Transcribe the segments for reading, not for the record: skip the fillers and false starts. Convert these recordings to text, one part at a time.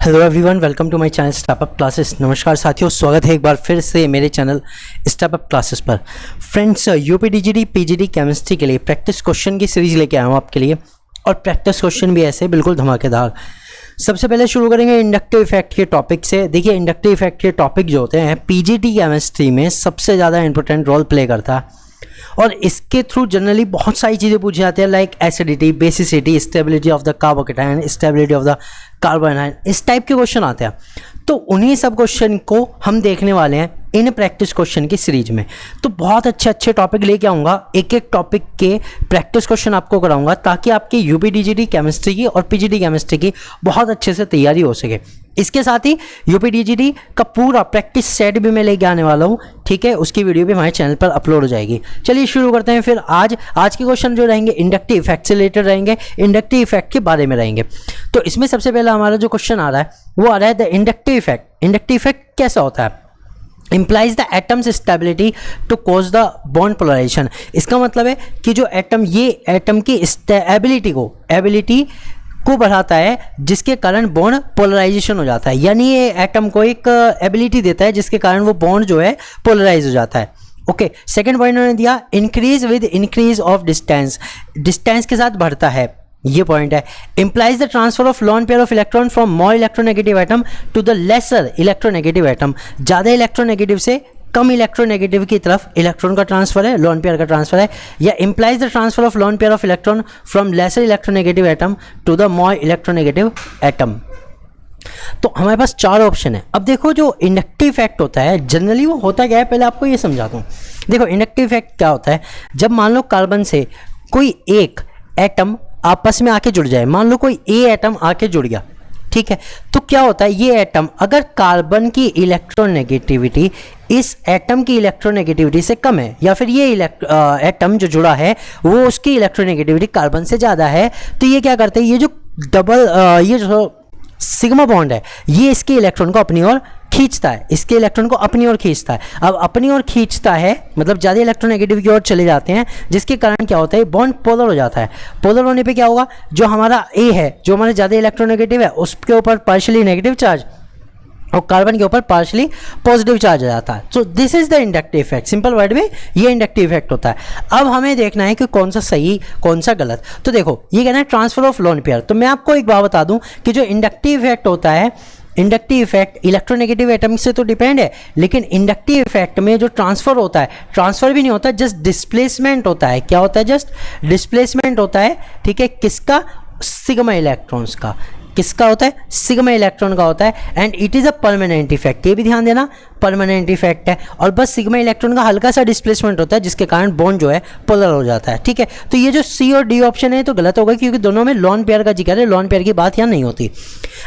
Hello everyone, welcome to my channel StepUp classes. नमस्कार साथियों, स्वागत है एक बार फिर से मेरे चैनल स्टेपअप क्लासेस पर। फ्रेंड्स, यूपीडीजीडी पीजीडी केमिस्ट्री के लिए प्रैक्टिस क्वेश्चन की सीरीज लेके आया हूँ आपके लिए, और प्रैक्टिस क्वेश्चन भी ऐसे बिल्कुल धमाकेदार। सबसे पहले शुरू करेंगे इंडक्टिव इफेक्ट के टॉपिक से। देखिए, इंडक्टिव इफेक्ट के टॉपिक जो होते हैं पीजीडी केमिस्ट्री में सबसे ज़्यादा इंपॉर्टेंट रोल प्ले करता है, और इसके थ्रू जनरली बहुत सारी चीज़ें पूछी जाती है, like acidity, basicity, stability of the carbocation, stability of the carbon ion, इस टाइप के क्वेश्चन आते हैं। तो उन्हीं सब क्वेश्चन को हम देखने वाले हैं इन प्रैक्टिस क्वेश्चन की सीरीज में। तो बहुत अच्छे अच्छे टॉपिक लेके आऊँगा, एक एक टॉपिक के प्रैक्टिस क्वेश्चन आपको कराऊंगा, ताकि आपकी यूपीडीजीडी केमिस्ट्री की और पीजीडी केमिस्ट्री की बहुत अच्छे से तैयारी हो सके। इसके साथ ही यूपीडीजीडी का पूरा प्रैक्टिस सेट भी मैं लेके आने वाला हूँ, ठीक है। उसकी वीडियो भी हमारे चैनल पर अपलोड हो जाएगी। चलिए शुरू करते हैं फिर। आज के क्वेश्चन जो रहेंगे इंडक्टिव इफेक्ट से रिलेटेड रहेंगे, इंडक्टिव इफेक्ट के बारे में रहेंगे। तो इसमें सबसे पहला हमारा जो क्वेश्चन आ रहा है वो आ रहा है the inductive effect. Inductive effect कैसा होता है? implies the atom's stability to cause the bond polarization। इसका मतलब है कि जो एटम, ये एटम की एबिलिटी को बढ़ाता है, जिसके कारण बॉन्ड पोलराइजेशन हो जाता है। यानी ये एटम को एक एबिलिटी देता है जिसके कारण वो बॉन्ड जो है पोलराइज हो जाता है। ओके, सेकंड पॉइंट उन्होंने दिया increase with increase of distance, distance के साथ बढ़ता है, ये पॉइंट है। implies the transfer of lone pair of electron from more electronegative atom to the lesser electronegative atom। ज़्यादा इलेक्ट्रोनेगेटिव से कम इलेक्ट्रोनेगेटिव की तरफ इलेक्ट्रॉन का ट्रांसफर है, लोन पेयर का ट्रांसफर है। या implies the transfer of lone pair of electron from lesser electronegative atom to the more electronegative atom। तो हमारे पास चार ऑप्शन है। अब देखो, जो इंडक्टिव इफेक्ट होता है जनरली वो होता क्या है, पहले आपको ये समझाता हूँ। देखो, इंडक्टिव इफेक्ट क्या होता है? जब मान लो कार्बन से कोई एक एटम आपस में आके जुड़ जाए, मान लो कोई ए एटम आके जुड़ गया, ठीक है, तो क्या होता है, ये एटम अगर कार्बन की इलेक्ट्रोनेगेटिविटी इस एटम की इलेक्ट्रोनेगेटिविटी से कम है, या फिर ये एटम जो जुड़ा है वो उसकी इलेक्ट्रोनेगेटिविटी कार्बन से ज़्यादा है, तो ये क्या करते हैं, ये जो सिग्मा बॉन्ड है ये इसके इलेक्ट्रॉन को अपनी ओर खींचता है, इसके इलेक्ट्रॉन को अपनी ओर खींचता है। अब अपनी ओर खींचता है मतलब ज़्यादा इलेक्ट्रोनेगेटिव की ओर चले जाते हैं, जिसके कारण क्या होता है, बॉन्ड पोलर हो जाता है। पोलर होने पे क्या होगा, जो हमारा ए है, जो हमारे ज़्यादा इलेक्ट्रोनेगेटिव है, उसके ऊपर पार्शियली नेगेटिव चार्ज और कार्बन के ऊपर पार्शली पॉजिटिव चार्ज आ जाता है। So this is the inductive effect. Simple word में ये इंडक्टिव इफेक्ट होता है। अब हमें देखना है कि कौन सा सही कौन सा गलत। तो देखो, ये कहना है ट्रांसफर ऑफ लोन पेयर। तो मैं आपको एक बात बता दूं कि जो इंडक्टिव इफेक्ट होता है, इंडक्टिव इफेक्ट इलेक्ट्रोनेगेटिव एटम से तो डिपेंड है, लेकिन इंडक्टिव इफेक्ट में जो ट्रांसफर होता है, ट्रांसफर भी नहीं होता, जस्ट डिस्प्लेसमेंट होता है। क्या होता है? जस्ट डिस्प्लेसमेंट होता है, ठीक है। किसका? सिग्मा इलेक्ट्रॉन्स का। किसका होता है? सिग्मा इलेक्ट्रॉन का होता है। And it is a permanent effect, ये भी ध्यान देना, परमानेंट इफेक्ट है। और बस सिग्मा इलेक्ट्रॉन का हल्का सा डिस्प्लेसमेंट होता है, जिसके कारण बॉन्ड जो है पोलर हो जाता है, ठीक है। तो ये जो सी और डी ऑप्शन है तो गलत होगा, क्योंकि दोनों में लॉन पेयर का जिक्र है, लॉन पेयर की बात यहाँ नहीं होती।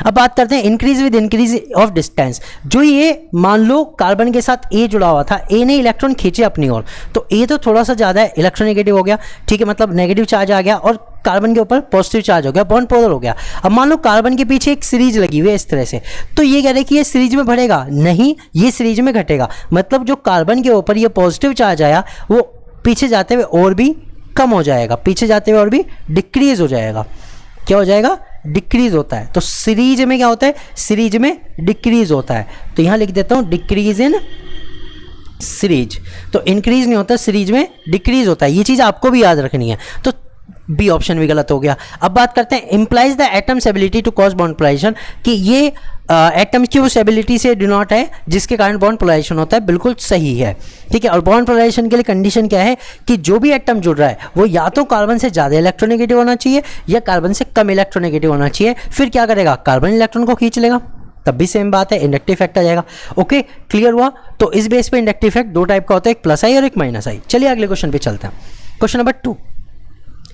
अब बात करते हैं increase with increase of distance. जो ये मान लो कार्बन के साथ ए जुड़ा हुआ था, ए ने इलेक्ट्रॉन खींचे अपनी ओर, तो ए तो थोड़ा सा ज़्यादा इलेक्ट्रोनेगेटिव हो गया, ठीक है, मतलब नेगेटिव चार्ज आ गया, और कार्बन के ऊपर पॉजिटिव चार्ज हो गया, बॉन्ड पोलर हो गया। अब मान लो कार्बन के पीछे एक सीरीज लगी हुई है इस तरह से, तो ये कह रहे हैं कि ये सीरीज में बढ़ेगा नहीं, ये सीरीज में घटेगा। मतलब जो कार्बन के ऊपर ये पॉजिटिव चार्ज आया वो पीछे जाते हुए और भी कम हो जाएगा, पीछे जाते हुए और भी डिक्रीज हो जाएगा। क्या हो जाएगा? डिक्रीज होता है। तो सीरीज में क्या होता है? सीरीज में डिक्रीज होता है। तो यहाँ लिख देता हूँ डिक्रीज इन सीरीज। तो इंक्रीज नहीं होता, सीरीज में डिक्रीज होता है। ये चीज़ आपको भी याद रखनी है। तो बी ऑप्शन भी गलत हो गया। अब बात करते हैं implies the atom's ability to cause bond polarisation, कि ये एटम्स की उस एबिलिटी से डिनोट है जिसके कारण बॉन्ड पोलराइजेशन होता है। बिल्कुल सही है, ठीक है। और बॉन्ड पोलराइजेशन के लिए कंडीशन क्या है कि जो भी एटम जुड़ रहा है वो या तो कार्बन से ज़्यादा इलेक्ट्रोनेगेटिव होना चाहिए या कार्बन से कम इलेक्ट्रोनेगेटिव होना चाहिए। फिर क्या करेगा? कार्बन इलेक्ट्रॉन को खींच लेगा, तब भी सेम बात है, इंडक्टिव इफेक्ट आ जाएगा। ओके, क्लियर हुआ? तो इस बेस पे इंडक्टिव इफेक्ट दो टाइप का होता है, एक प्लस आई और एक माइनस आई। चलिए अगले क्वेश्चन पे चलते हैं। Question number 2,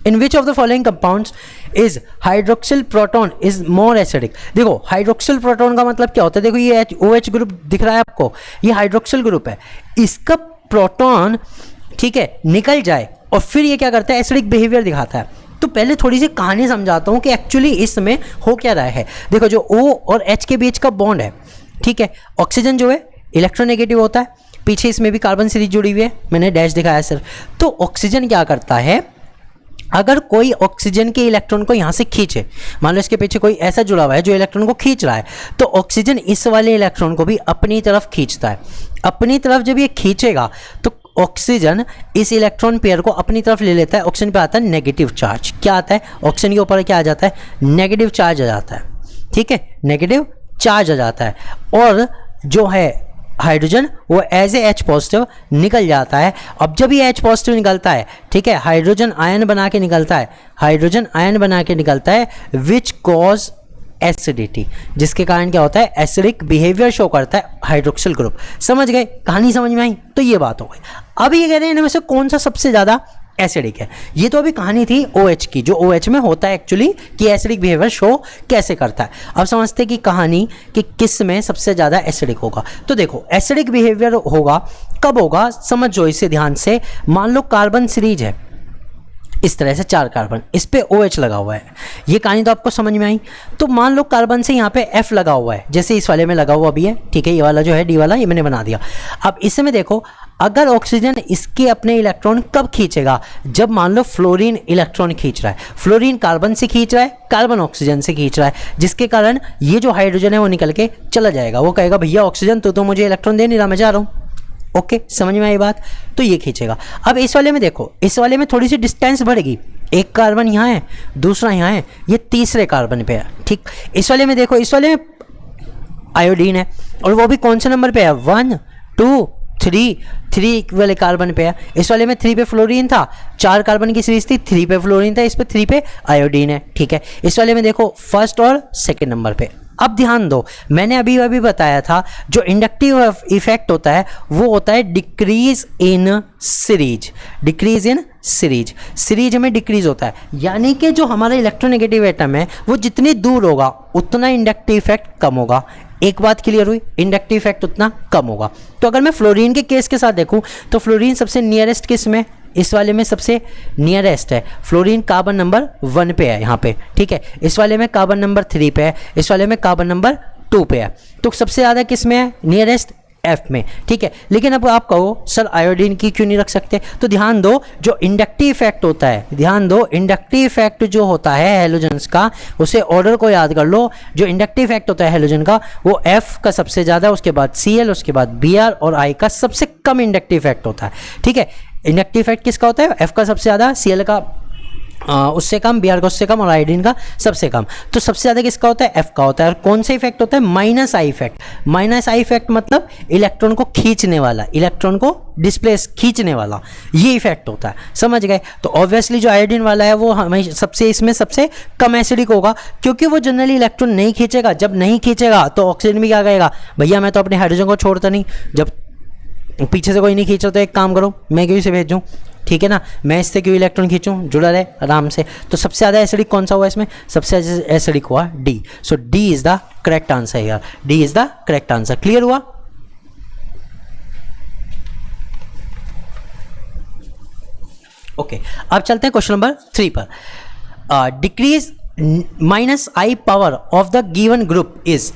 In which of the following compounds is hydroxyl proton is more acidic? देखो, हाइड्रोक्सिल प्रोटॉन का मतलब क्या होता है? देखो, ये OH ग्रुप दिख रहा है आपको, ये हाइड्रोक्सिल ग्रुप है। इसका प्रोटॉन, ठीक है, निकल जाए और फिर ये क्या करता है? एसिडिक बिहेवियर दिखाता है। तो पहले थोड़ी सी कहानी समझाता हूँ कि एक्चुअली इसमें हो क्या रहा है। देखो, जो O और H के बीच का बॉन्ड है, ठीक है, ऑक्सीजन जो है इलेक्ट्रोनेगेटिव होता है, पीछे इसमें भी कार्बन सीरीज जुड़ी हुई है, मैंने डैश दिखाया सर। तो ऑक्सीजन क्या करता है? अगर कोई ऑक्सीजन के इलेक्ट्रॉन को यहाँ से खींचे, मान लो इसके पीछे कोई ऐसा जुड़ा हुआ है जो इलेक्ट्रॉन को खींच रहा है, तो ऑक्सीजन इस वाले इलेक्ट्रॉन को भी अपनी तरफ खींचता है। अपनी तरफ जब ये खींचेगा तो ऑक्सीजन इस इलेक्ट्रॉन पेयर को अपनी तरफ ले लेता है। ऑक्सीजन पे आता है नेगेटिव चार्ज। क्या आता है ऑक्सीजन के ऊपर? क्या आ जाता है? नेगेटिव चार्ज आ जाता है। ठीक है, नेगेटिव चार्ज आ जाता है। और जो है हाइड्रोजन वो एज ए H पॉजिटिव निकल जाता है। अब जब ये H पॉजिटिव निकलता है, ठीक है, हाइड्रोजन आयन बना के निकलता है, हाइड्रोजन आयन बना के निकलता है विच कॉज एसिडिटी, जिसके कारण क्या होता है? एसिडिक बिहेवियर शो करता है हाइड्रोक्सिल ग्रुप। समझ गए? कहानी समझ में आई? तो ये बात हो गई। अब ये कह रहे हैं इनमें से कौन सा सबसे ज़्यादा एसिडिक है। ये तो अभी कहानी थी OH की, जो OH में होता है एक्चुअली कि एसिडिक बिहेवियर शो कैसे करता है। अब समझते हैं कि कहानी कि किस में सबसे ज़्यादा एसिडिक होगा। तो देखो एसिडिक बिहेवियर होगा कब होगा, समझो इसे ध्यान से। मान लो कार्बन सीरीज है, इस तरह से 4 कार्बन, इस पे OH लगा हुआ है। ये कहानी तो आपको समझ में आई। तो मान लो कार्बन से यहाँ पे F लगा हुआ है, जैसे इस वाले में लगा हुआ भी है। ठीक है, ये वाला जो है D वाला, ये मैंने बना दिया। अब इसमें देखो, अगर ऑक्सीजन इसके अपने इलेक्ट्रॉन कब खींचेगा? जब मान लो फ्लोरीन इलेक्ट्रॉन खींच रहा है, फ्लोरीन कार्बन से खींच रहा है, कार्बन ऑक्सीजन से खींच रहा है, जिसके कारण ये जो हाइड्रोजन है वो निकल के चला जाएगा। वो कहेगा भैया ऑक्सीजन तो मुझे इलेक्ट्रॉन दे नहीं रहा, मैं जा रहा हूँ। ओके, समझ में आई बात? तो ये खींचेगा। अब इस वाले में देखो, इस वाले में थोड़ी सी डिस्टेंस बढ़ेगी। एक कार्बन यहाँ है, दूसरा यहाँ है, ये तीसरे कार्बन पे है। ठीक, इस वाले में देखो, इस वाले में आयोडीन है और वो भी कौन से नंबर पे है? 1 2 3 वाले कार्बन पे है। इस वाले में 3 पे फ्लोरीन था, 4 कार्बन की सीरीज थी, 3 पे फ्लोरीन था, इस पे 3 पे आयोडीन है। ठीक है, इस वाले में देखो फर्स्ट और सेकंड नंबर पे। अब ध्यान दो, मैंने अभी बताया था जो इंडक्टिव इफेक्ट होता है वो होता है decrease in series. Decrease in series, series में डिक्रीज होता है, यानी कि जो हमारा इलेक्ट्रोनेगेटिव एटम है वो जितनी दूर होगा उतना इंडक्टिव इफेक्ट कम होगा। एक बात क्लियर हुई? इंडक्टिव इफेक्ट उतना कम होगा। तो अगर मैं फ्लोरीन के केस के साथ देखूं तो फ्लोरीन सबसे नियरेस्ट किस में? इस वाले में सबसे नियरेस्ट है। फ्लोरीन कार्बन नंबर 1 पे है यहाँ पे। ठीक है, इस वाले में कार्बन नंबर 3 पे है, इस वाले में कार्बन नंबर 2 पे है। तो सबसे ज़्यादा किस में है? नियरेस्ट F में। ठीक है, लेकिन अब आप कहो सर आयोडीन की क्यों नहीं रख सकते? तो ध्यान दो, जो इंडक्टिव इफेक्ट होता है, ध्यान दो, इंडक्टिव इफेक्ट जो होता है हेलोजेंस का, उसे ऑर्डर को याद कर लो। जो इंडक्टिव इफेक्ट होता है हेलोजन का वो F का सबसे ज़्यादा, उसके बाद Cl, उसके बाद Br और I का सबसे कम इंडक्टिव इफेक्ट होता है। ठीक है, इंडक्टिव इफेक्ट किसका होता है? F का सबसे ज़्यादा, Cl का उससे कम, Br का उससे कम और आयोडीन का सबसे कम। तो सबसे ज़्यादा किसका होता है? F का होता है। और कौन सा इफेक्ट होता है? Minus I effect. Minus I effect मतलब इलेक्ट्रॉन को खींचने वाला, इलेक्ट्रॉन को डिस्प्लेस, खींचने वाला, ये इफेक्ट होता है। समझ गए? तो ऑब्वियसली जो आयोडीन वाला है वो हमें सबसे इसमें सबसे कम एसिडिक होगा, क्योंकि वो जनरली इलेक्ट्रॉन नहीं खींचेगा। जब नहीं खींचेगा तो ऑक्सीजन भी क्या कहेगा? भैया मैं तो अपने हाइड्रोजन को छोड़ता नहीं, जब पीछे से कोई नहीं खींच रहा तो एक काम करो, मैं क्यों इसे भेजूँ? ठीक है ना, मैं इससे क्यों इलेक्ट्रॉन खींचूं? जुड़ा रहे आराम से। तो सबसे ज़्यादा एसिडिक कौन सा हुआ इसमें? सबसे एसिडिक हुआ D। So D is the correct answer यार, D is the correct answer. Clear हुआ? ओके, अब चलते हैं क्वेश्चन नंबर 3 पर। Decrease minus I power of the given group is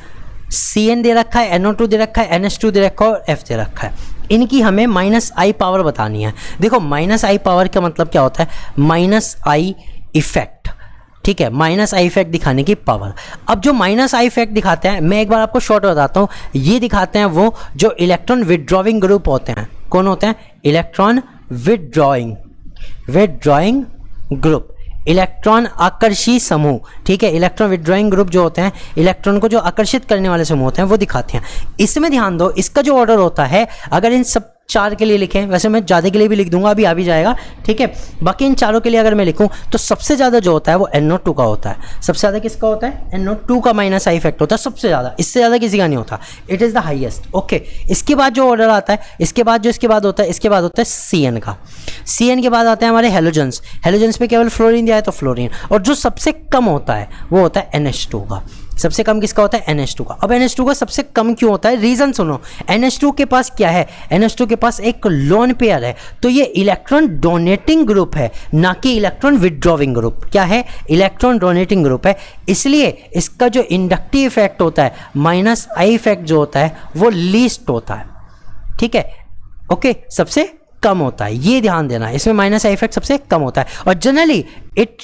CN दे रखा है, NO2 दे रखा है, NH2 दे रखा है और F दे रखा है। इनकी हमें माइनस आई पावर बतानी है। देखो माइनस आई पावर का मतलब क्या होता है? Minus I effect. ठीक है, माइनस आई इफेक्ट दिखाने की पावर। अब जो माइनस आई इफेक्ट दिखाते हैं, मैं एक बार आपको शॉर्ट बताता हूँ, ये दिखाते हैं वो जो इलेक्ट्रॉन विदड्रॉइंग ग्रुप होते हैं। कौन होते हैं? Electron withdrawing group, electron Aakarshi समूह। ठीक है, इलेक्ट्रॉन विदड्रॉइंग ग्रुप जो होते हैं, इलेक्ट्रॉन को जो आकर्षित करने वाले समूह होते हैं वो दिखाते हैं। इसमें ध्यान दो, इसका जो ऑर्डर होता है, अगर इन सब 4 के लिए लिखें, वैसे मैं ज़्यादा के लिए भी लिख दूंगा, अभी आ भी जाएगा। ठीक है, बाकी इन चारों के लिए अगर मैं लिखूं तो सबसे ज़्यादा जो होता है वो NO2 का होता है। सबसे ज़्यादा किसका होता है? NO2 का माइनस आई इफेक्ट होता है सबसे ज़्यादा, इससे ज़्यादा किसी का नहीं होता। It is the highest. Okay, इसके बाद जो ऑर्डर आता है, इसके बाद होता है, इसके बाद होता है CN का। CN के बाद आते हैं हमारे हेलोजेंस। हेलोजेंस पे केवल फ्लोरीन दिया है तो फ्लोरीन, और जो सबसे कम होता है वो होता है NH2 का। सबसे कम किसका होता है? NH2 का। अब NH2 का सबसे कम क्यों होता है? रीजन सुनो। NH2 के पास क्या है? NH2 के पास एक लोन पेयर है, तो ये इलेक्ट्रॉन डोनेटिंग ग्रुप है, ना कि इलेक्ट्रॉन विदड्रॉइंग ग्रुप। क्या है? इलेक्ट्रॉन डोनेटिंग ग्रुप है, इसलिए इसका जो इंडक्टिव इफेक्ट होता है, माइनस आई इफेक्ट जो होता है वो लीस्ट होता है। ठीक है, ओके, सबसे कम होता है, ये ध्यान देना, इसमें माइनस आई इफेक्ट सबसे कम होता है। और generally it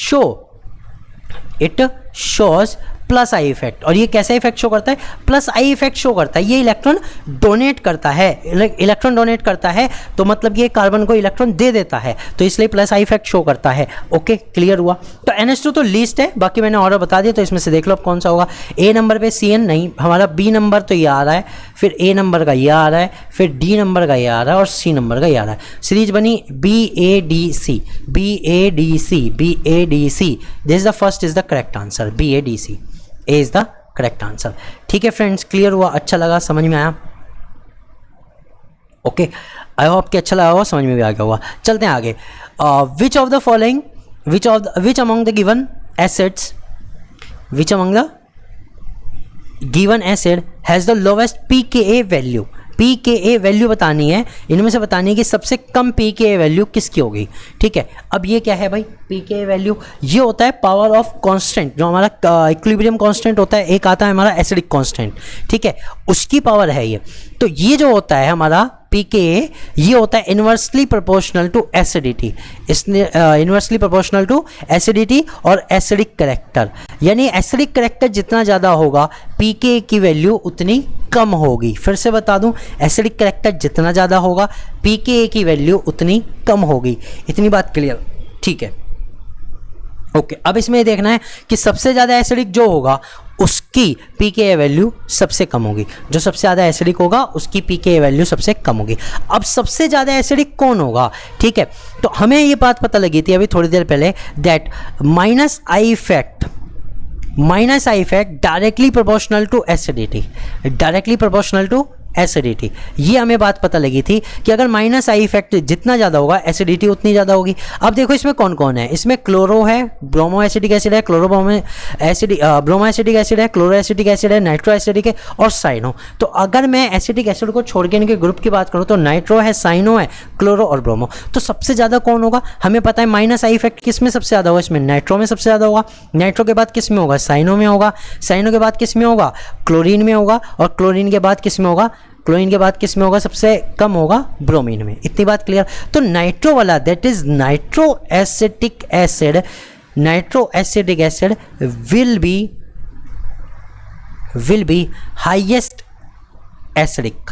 shows plus I effect. और ये कैसा इफेक्ट शो करता है? प्लस आई इफेक्ट शो करता है। ये इलेक्ट्रॉन डोनेट करता है, इलेक्ट्रॉन डोनेट करता है तो मतलब ये कार्बन को इलेक्ट्रॉन दे देता है, तो इसलिए प्लस आई इफेक्ट शो करता है। ओके, क्लियर हुआ। तो NH2 तो लीस्ट है, बाकी मैंने ऑर्डर बता दिया, तो इसमें से देख लो अब कौन सा होगा। ए नंबर पे CN नहीं, हमारा B नंबर तो ये आ रहा है, फिर A नंबर का ये आ रहा है, फिर D नंबर का ये आ रहा है और C नंबर का ये आ रहा है। सीरीज बनी BADC, BADC। This is the first is the correct answer, BADC A is the correct answer. ठीक है फ्रेंड्स, क्लियर हुआ, अच्छा लगा, समझ में आया? ओके, आई होप कि अच्छा लगा होगा, समझ में भी आ गया होगा। चलते हैं आगे। Which of the following, which among the given acids, which among the given acid has the lowest pKa value. pKa value बतानी है, इनमें से बतानी है कि सबसे कम pKa वैल्यू किसकी होगी। ठीक है, अब ये क्या है भाई? pKa वैल्यू ये होता है पावर ऑफ कांस्टेंट, जो हमारा इक्विलिब्रियम कांस्टेंट होता है, एक आता है हमारा एसिडिक कांस्टेंट, ठीक है, उसकी पावर है ये। तो ये जो होता है हमारा pKa, ये होता है इन्वर्सली प्रोपोर्शनल टू एसिडिटी, इसने इन्वर्सली प्रोपोर्शनल टू एसिडिटी और एसिडिक करेक्टर, यानी एसिडिक करेक्टर जितना ज़्यादा होगा pKa की वैल्यू उतनी कम होगी। फिर से बता दूं, एसिडिक करेक्टर जितना ज़्यादा होगा pKa की वैल्यू उतनी कम होगी। इतनी बात क्लियर? ठीक है, ओके। अब इसमें ये देखना है कि सबसे ज़्यादा एसिडिक जो होगा उसकी pKa वैल्यू सबसे कम होगी, जो सबसे ज़्यादा एसिडिक होगा उसकी pKa वैल्यू सबसे कम होगी। अब सबसे ज़्यादा एसिडिक कौन होगा? ठीक है, तो हमें ये बात पता लगी थी अभी थोड़ी देर पहले, that minus I effect directly proportional to acidity, directly proportional to acidity. ये हमें बात पता लगी थी कि अगर माइनस आई इफेक्ट जितना ज़्यादा होगा एसिडिटी उतनी ज़्यादा होगी। अब देखो इसमें कौन कौन है, इसमें क्लोरो है, ब्रोमो एसिडिक एसिड है, ब्रोमो एसिडिक एसिड है, क्लोरो एसिडिक एसिड है, नाइट्रो एसिडिक है और साइनो। तो अगर मैं एसिडिक एसिड को छोड़ के इनके ग्रुप की बात करूँ तो नाइट्रो है, साइनो है, क्लोरो और ब्रोमो। तो सबसे ज़्यादा कौन होगा? हमें पता है माइनस आई इफेक्ट किस में सबसे ज़्यादा होगा, इसमें नाइट्रो में सबसे ज़्यादा होगा, नाइट्रो के बाद किस में होगा? साइनो में होगा, साइनो के बाद किस में होगा? क्लोरीन में होगा, और क्लोरीन के बाद किस में होगा? क्लोरीन के बाद किस में होगा? सबसे कम होगा ब्रोमीन में। इतनी बात क्लियर? तो नाइट्रो वाला, that is nitro acetic acid will be highest acidic.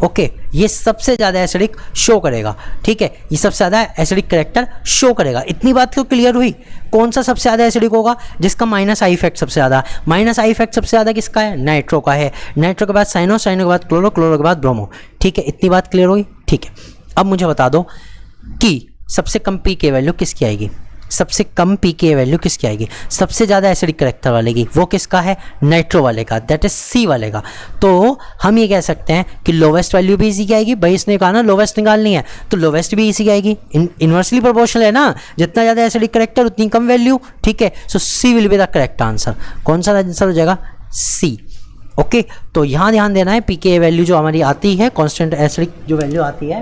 Okay, ये सबसे ज़्यादा एसिडिक शो करेगा। ठीक है, ये सबसे ज़्यादा एसिडिक करेक्टर शो करेगा। इतनी बात तो क्लियर हुई? कौन सा सबसे ज़्यादा एसिडिक होगा? जिसका माइनस आई इफेक्ट सबसे ज़्यादा। माइनस आई इफेक्ट सबसे ज़्यादा किसका है? नाइट्रो का है। नाइट्रो के बाद साइनो, साइनो के बाद क्लोरो, क्लोरो के बाद ब्रोमो। ठीक है, इतनी बात क्लियर हुई? ठीक है, अब मुझे बता दो कि सबसे कम pKa वैल्यू किसकी आएगी? सबसे कम pKa वैल्यू किसकी आएगी? सबसे ज़्यादा एसिडिक करेक्टर वाले की। वो किसका है? नाइट्रो वाले का, दैट इज C वाले का। तो हम ये कह सकते हैं कि लोवेस्ट वैल्यू भी इसी की आएगी। भाई इसने कहा ना लोवेस्ट निकालनी है, तो लोवेस्ट भी इसी की आएगी। इन्वर्सली प्रोपोर्शनल है ना, जितना ज़्यादा एसिडिक करेक्टर उतनी कम वैल्यू। ठीक है, सो C will be the correct answer. कौन सा आंसर हो जाएगा? C। ओके, तो यहाँ ध्यान देना है, pKa वैल्यू जो हमारी आती है, कॉन्स्टेंट एसिडिक जो वैल्यू आती है,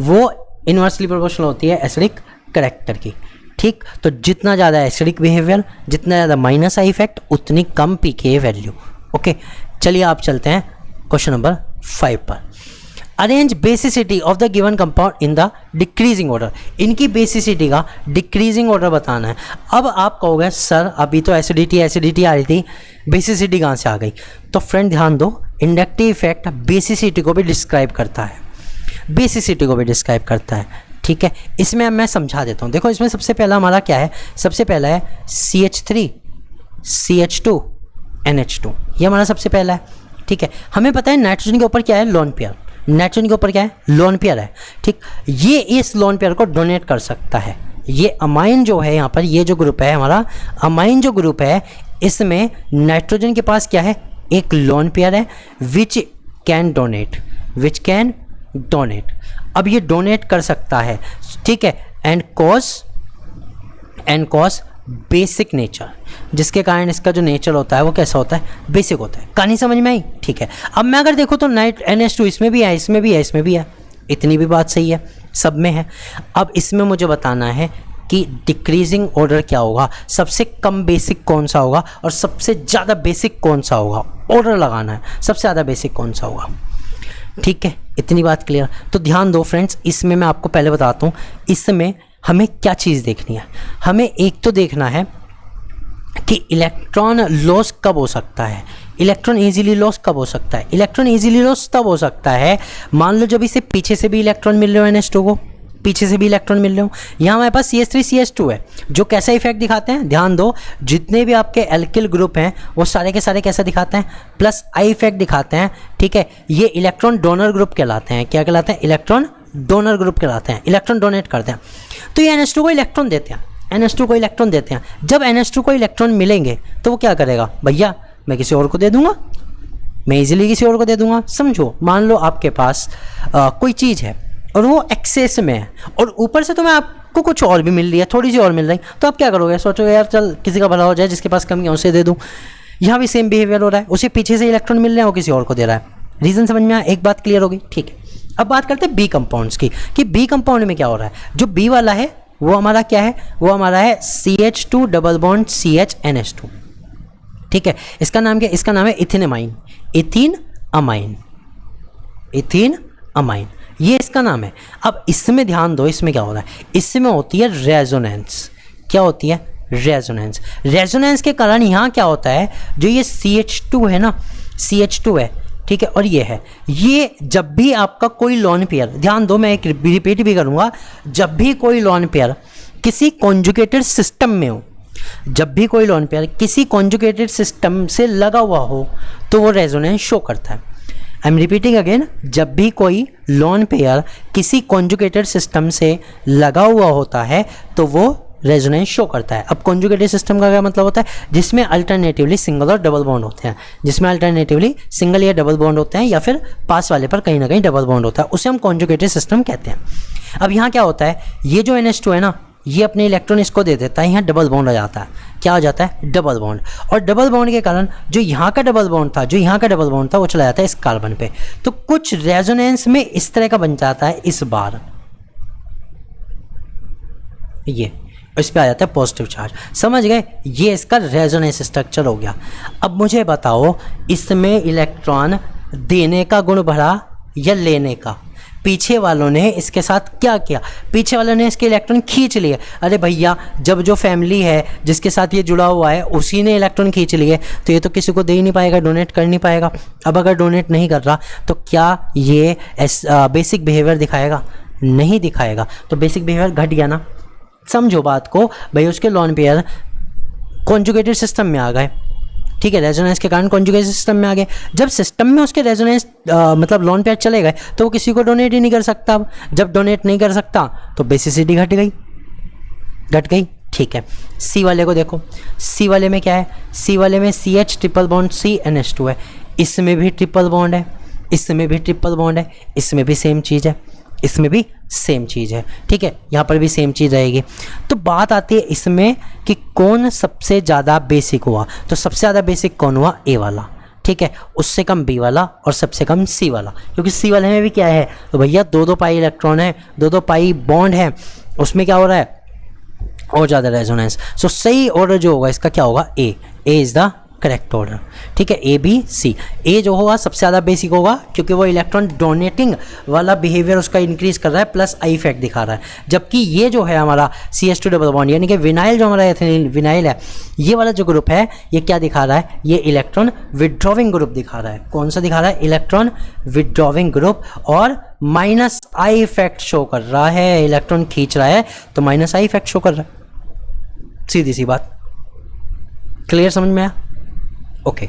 वो इन्वर्सली प्रोपोर्शनल होती है एसिडिक करेक्टर की। ठीक, तो जितना ज़्यादा एसिडिक बिहेवियर, जितना ज़्यादा माइनस आई इफेक्ट, उतनी कम pKa वैल्यू। ओके, चलिए आप चलते हैं क्वेश्चन नंबर 5 पर। Arrange basicity of the given compound in the decreasing order. इनकी बेसिसिटी का डिक्रीजिंग ऑर्डर बताना है। अब आप कहोगे सर अभी तो एसिडिटी आ रही थी, बेसिसिटी कहाँ से आ गई? तो फ्रेंड ध्यान दो, इंडक्टिव इफेक्ट बेसिसिटी को भी डिस्क्राइब करता है, बेसिसिटी को भी डिस्क्राइब करता है। ठीक है, इसमें अब मैं समझा देता हूँ। देखो इसमें सबसे पहला हमारा क्या है? सबसे पहला है CH3 CH2 NH2, ये हमारा सबसे पहला है। ठीक है, हमें पता है नाइट्रोजन के ऊपर क्या है? Lone pair. नाइट्रोजन के ऊपर क्या है? लोन पेयर है। ठीक, ये इस लोन पेयर को डोनेट कर सकता है। ये अमाइन जो है यहाँ पर, ये जो ग्रुप है हमारा, अमाइन जो ग्रुप है, इसमें नाइट्रोजन के पास क्या है? एक लोन पेयर है विच कैन डोनेट। अब ये डोनेट कर सकता है। ठीक है, एंड कॉज बेसिक नेचर, जिसके कारण इसका जो नेचर होता है वो कैसा होता है? बेसिक होता है। कहानी समझ में आई? ठीक है, अब मैं अगर देखो तो NH2 इसमें भी है, इसमें भी है, इसमें भी है। इतनी भी बात सही है, सब में है। अब इसमें मुझे बताना है कि डिक्रीजिंग ऑर्डर क्या होगा, सबसे कम बेसिक कौन सा होगा और सबसे ज़्यादा बेसिक कौन सा होगा। ऑर्डर लगाना है, सबसे ज़्यादा बेसिक कौन सा होगा। ठीक है, इतनी बात क्लियर। तो ध्यान दो फ्रेंड्स, इसमें मैं आपको पहले बताता हूँ इसमें हमें क्या चीज़ देखनी है। हमें एक तो देखना है कि इलेक्ट्रॉन लॉस कब हो सकता है, इलेक्ट्रॉन इजीली लॉस कब हो सकता है। इलेक्ट्रॉन इजीली लॉस तब हो सकता है, मान लो जब इसे पीछे से भी इलेक्ट्रॉन मिल रहे हो NH2 को, पीछे से भी इलेक्ट्रॉन मिल रहे हो। यहाँ हमारे पास CH3CH2 है, जो कैसा इफेक्ट दिखाते हैं, ध्यान दो, जितने भी आपके एल्किल ग्रुप हैं वो सारे के सारे कैसा दिखाते हैं, प्लस आई इफेक्ट दिखाते हैं। ठीक है, ये इलेक्ट्रॉन डोनर ग्रुप कहलाते हैं। क्या कहलाते हैं? इलेक्ट्रॉन डोनर ग्रुप कहलाते हैं, इलेक्ट्रॉन डोनेट करते हैं। तो ये NH2 को इलेक्ट्रॉन देते हैं, NH2 को इलेक्ट्रॉन देते हैं। जब NH2 को इलेक्ट्रॉन मिलेंगे तो वो क्या करेगा, भैया मैं किसी और को दे दूंगा, मैं इजीली किसी और को दे दूंगा। समझो, मान लो आपके पास कोई चीज़ है और वो एक्सेस में है और ऊपर से तुम्हें आपको कुछ और भी मिल रही है, थोड़ी सी और मिल रही, तो आप क्या करोगे, सोचोगे यार चल किसी का भला हो जाए, जिसके पास कमी है उसे दे दूँ। यहाँ भी सेम बिहेवियर हो रहा है, उसे पीछे से इलेक्ट्रॉन मिल रहे हैं, वो किसी और को दे रहा है। रीज़न समझ में आया, एक बात क्लियर होगी। ठीक है, अब बात करते हैं बी कंपाउंड्स की, कि बी कंपाउंड में क्या हो रहा है। जो बी वाला है वो हमारा क्या है, वो हमारा है CH2 double bond CH NH2। ठीक है, इसका नाम क्या, इसका नाम है इथिनमाइन, इथिन अमाइन, इथिन अमाइन, ये इसका नाम है। अब इसमें ध्यान दो, इसमें क्या हो रहा है, इसमें होती है रेजोनेंस। क्या होती है? रेजोनेंस। रेजोनेंस के कारण यहाँ क्या होता है, जो ये CH2 है ना, CH2 है, ठीक है, और ये है, ये जब भी आपका कोई लोन पेयर, ध्यान दो मैं एक रिपीट भी करूँगा, जब भी कोई लोन पेयर किसी कॉन्जुगेटेड सिस्टम में हो, जब भी कोई लोन पेयर किसी कॉन्जुगेटेड सिस्टम से लगा हुआ हो तो वो रेजोनेंस शो करता है। आई एम रिपीटिंग अगेन, जब भी कोई लोन पेयर किसी कॉन्जुगेटेड सिस्टम से लगा हुआ होता है तो वो रेजोनेंस शो करता है। अब कॉन्जुगेटेड सिस्टम का क्या मतलब होता है, जिसमें अल्टरनेटिवली सिंगल और डबल बॉन्ड होते हैं, जिसमें अल्टरनेटिवली सिंगल या डबल बॉन्ड होते हैं, या फिर पास वाले पर कहीं ना कहीं डबल बॉन्ड होता है, उसे हम कॉन्जुगेटेड सिस्टम कहते हैं। अब यहाँ क्या होता है, ये जो NH2 है ना, ये अपने इलेक्ट्रॉन इसको दे देता है, यहाँ डबल बॉन्ड आ जाता है। क्या हो जाता है? Double bond. और डबल बॉन्ड के कारण जो यहाँ का डबल बॉन्ड था, जो यहाँ का डबल बॉन्ड था, वो चला जाता है इस कार्बन पे। तो कुछ रेजोनेंस में इस तरह का बन जाता है, इस बार ये इस पे आ जाता है पॉजिटिव चार्ज। समझ गए? ये इसका रेजोनेंस स्ट्रक्चर हो गया। अब मुझे बताओ, इसमें इलेक्ट्रॉन देने का गुण बढ़ा या लेने का? पीछे वालों ने इसके साथ क्या किया, पीछे वालों ने इसके इलेक्ट्रॉन खींच लिए। अरे भैया, जब जो फैमिली है जिसके साथ ये जुड़ा हुआ है उसी ने इलेक्ट्रॉन खींच लिए, तो ये तो किसी को दे ही नहीं पाएगा, डोनेट कर नहीं पाएगा। अब अगर डोनेट नहीं कर रहा तो क्या ये बेसिक बिहेवियर दिखाएगा? नहीं दिखाएगा। तो बेसिक बिहेवियर घट गया ना। समझो बात को भाई, उसके लोन पेयर कॉन्जुगेटेड सिस्टम में आ गए, ठीक है, रेजोनेंस के कारण कॉन्जुगेटेड सिस्टम में आ गए। जब सिस्टम में उसके रेजोनेंस मतलब लोन पेयर चले गए तो वो किसी को डोनेट ही नहीं कर सकता। अब जब डोनेट नहीं कर सकता तो बेसिसिटी घट गई। ठीक है, सी वाले को देखो, सी वाले में क्या है, सी वाले में CH ट्रिपल बॉन्ड CNH2 है, इसमें भी ट्रिपल बॉन्ड है, इसमें भी ट्रिपल बॉन्ड है, इसमें भी सेम चीज़ है, इसमें भी सेम चीज़ है। ठीक है, यहाँ पर भी सेम चीज़ रहेगी। तो बात आती है इसमें कि कौन सबसे ज़्यादा बेसिक हुआ। तो सबसे ज़्यादा बेसिक कौन हुआ? ए वाला। ठीक है, उससे कम बी वाला और सबसे कम सी वाला, क्योंकि सी वाले में भी क्या है, तो भैया 2-2 पाई इलेक्ट्रॉन है, 2-2 पाई बॉन्ड है, उसमें क्या हो रहा है और ज़्यादा रेजोनेंस। सो सही ऑर्डर जो होगा इसका क्या होगा? ए इज़ द करेक्ट ऑर्डर। ठीक है, ABC। ए जो होगा सबसे ज़्यादा बेसिक होगा, क्योंकि वो इलेक्ट्रॉन डोनेटिंग वाला बिहेवियर उसका इंक्रीज कर रहा है, प्लस आई इफेक्ट दिखा रहा है। जबकि ये जो है हमारा CH2 डबल बॉन्ड, यानी कि विनाइल जो हमारा एथिलीन विनाइल है, ये वाला जो ग्रुप है, ये क्या दिखा रहा है? ये इलेक्ट्रॉन विड्रॉविंग ग्रुप दिखा रहा है। कौन सा दिखा रहा है? Electron withdrawing group. और माइनस आई इफेक्ट शो कर रहा है, इलेक्ट्रॉन खींच रहा है तो माइनस आई इफेक्ट शो कर रहा है। सीधी सी बात, क्लियर समझ में आया? ओके,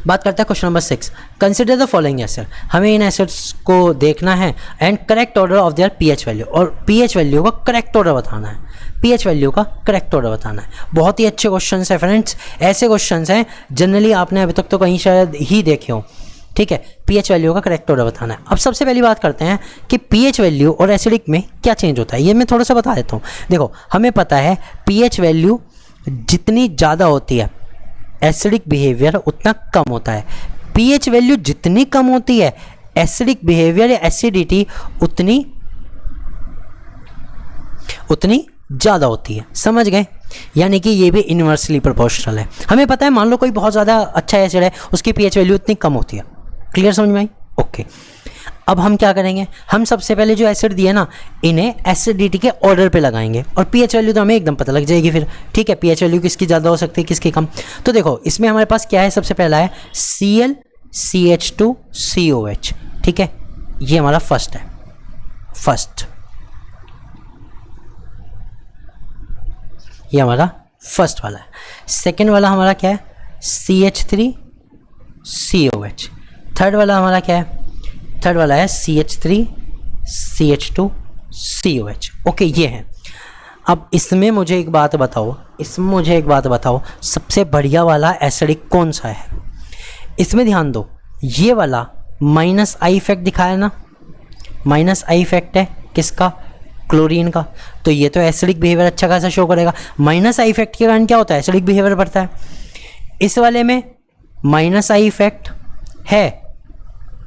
बात करते हैं question number 6। Consider the following acid. हमें इन एसिड्स को देखना है and correct order of their pH value, और पीएच वैल्यू का करेक्ट ऑर्डर बताना है। पीएच वैल्यू का करेक्ट ऑर्डर बताना है। बहुत ही अच्छे क्वेश्चंस हैं फ्रेंड्स, ऐसे क्वेश्चंस हैं जनरली आपने अभी तक तो कहीं शायद ही देखे हो। ठीक है, पीएच वैल्यू का करेक्ट ऑर्डर बताना है। अब सबसे पहली बात करते हैं कि पीएच वैल्यू और एसिडिक में क्या चेंज होता है, ये मैं थोड़ा सा बता देता हूँ। देखो, हमें पता है पीएच वैल्यू जितनी ज़्यादा होती है एसिडिक बिहेवियर उतना कम होता है। पीएच वैल्यू जितनी कम होती है एसिडिक बिहेवियर या एसिडिटी उतनी ज़्यादा होती है। समझ गए? यानी कि ये भी इन्वर्सली प्रोपोर्शनल है। हमें पता है, मान लो कोई बहुत ज़्यादा अच्छा एसिड है, उसकी पीएच वैल्यू इतनी कम होती है। क्लियर समझ में आई? ओके, अब हम क्या करेंगे, हम सबसे पहले जो एसिड दिए ना इन्हें एसिडिटी के ऑर्डर पे लगाएंगे और पीएच वैल्यू तो हमें एकदम पता लग जाएगी फिर, ठीक है। पीएच वैल्यू किसकी ज़्यादा हो सकती है, किसकी कम। तो देखो इसमें हमारे पास क्या है, सबसे पहला है Cl CH2 COH, ठीक है, ये हमारा फर्स्ट है, फर्स्ट, ये हमारा फर्स्ट वाला है। सेकेंड वाला हमारा क्या है, CH3 COH। थर्ड वाला हमारा क्या है, थर्ड वाला है CH3 CH2 COH। ओके, ये है। अब इसमें मुझे एक बात बताओ, इसमें मुझे एक बात बताओ, सबसे बढ़िया वाला एसिडिक कौन सा है। इसमें ध्यान दो, ये वाला माइनस आई इफेक्ट दिखाया ना, माइनस आई इफेक्ट है किसका, क्लोरीन का, तो ये तो एसिडिक बिहेवियर अच्छा खासा शो करेगा। माइनस आई इफेक्ट के कारण क्या होता है, एसिडिक बिहेवियर बढ़ता है। इस वाले में माइनस आई इफेक्ट है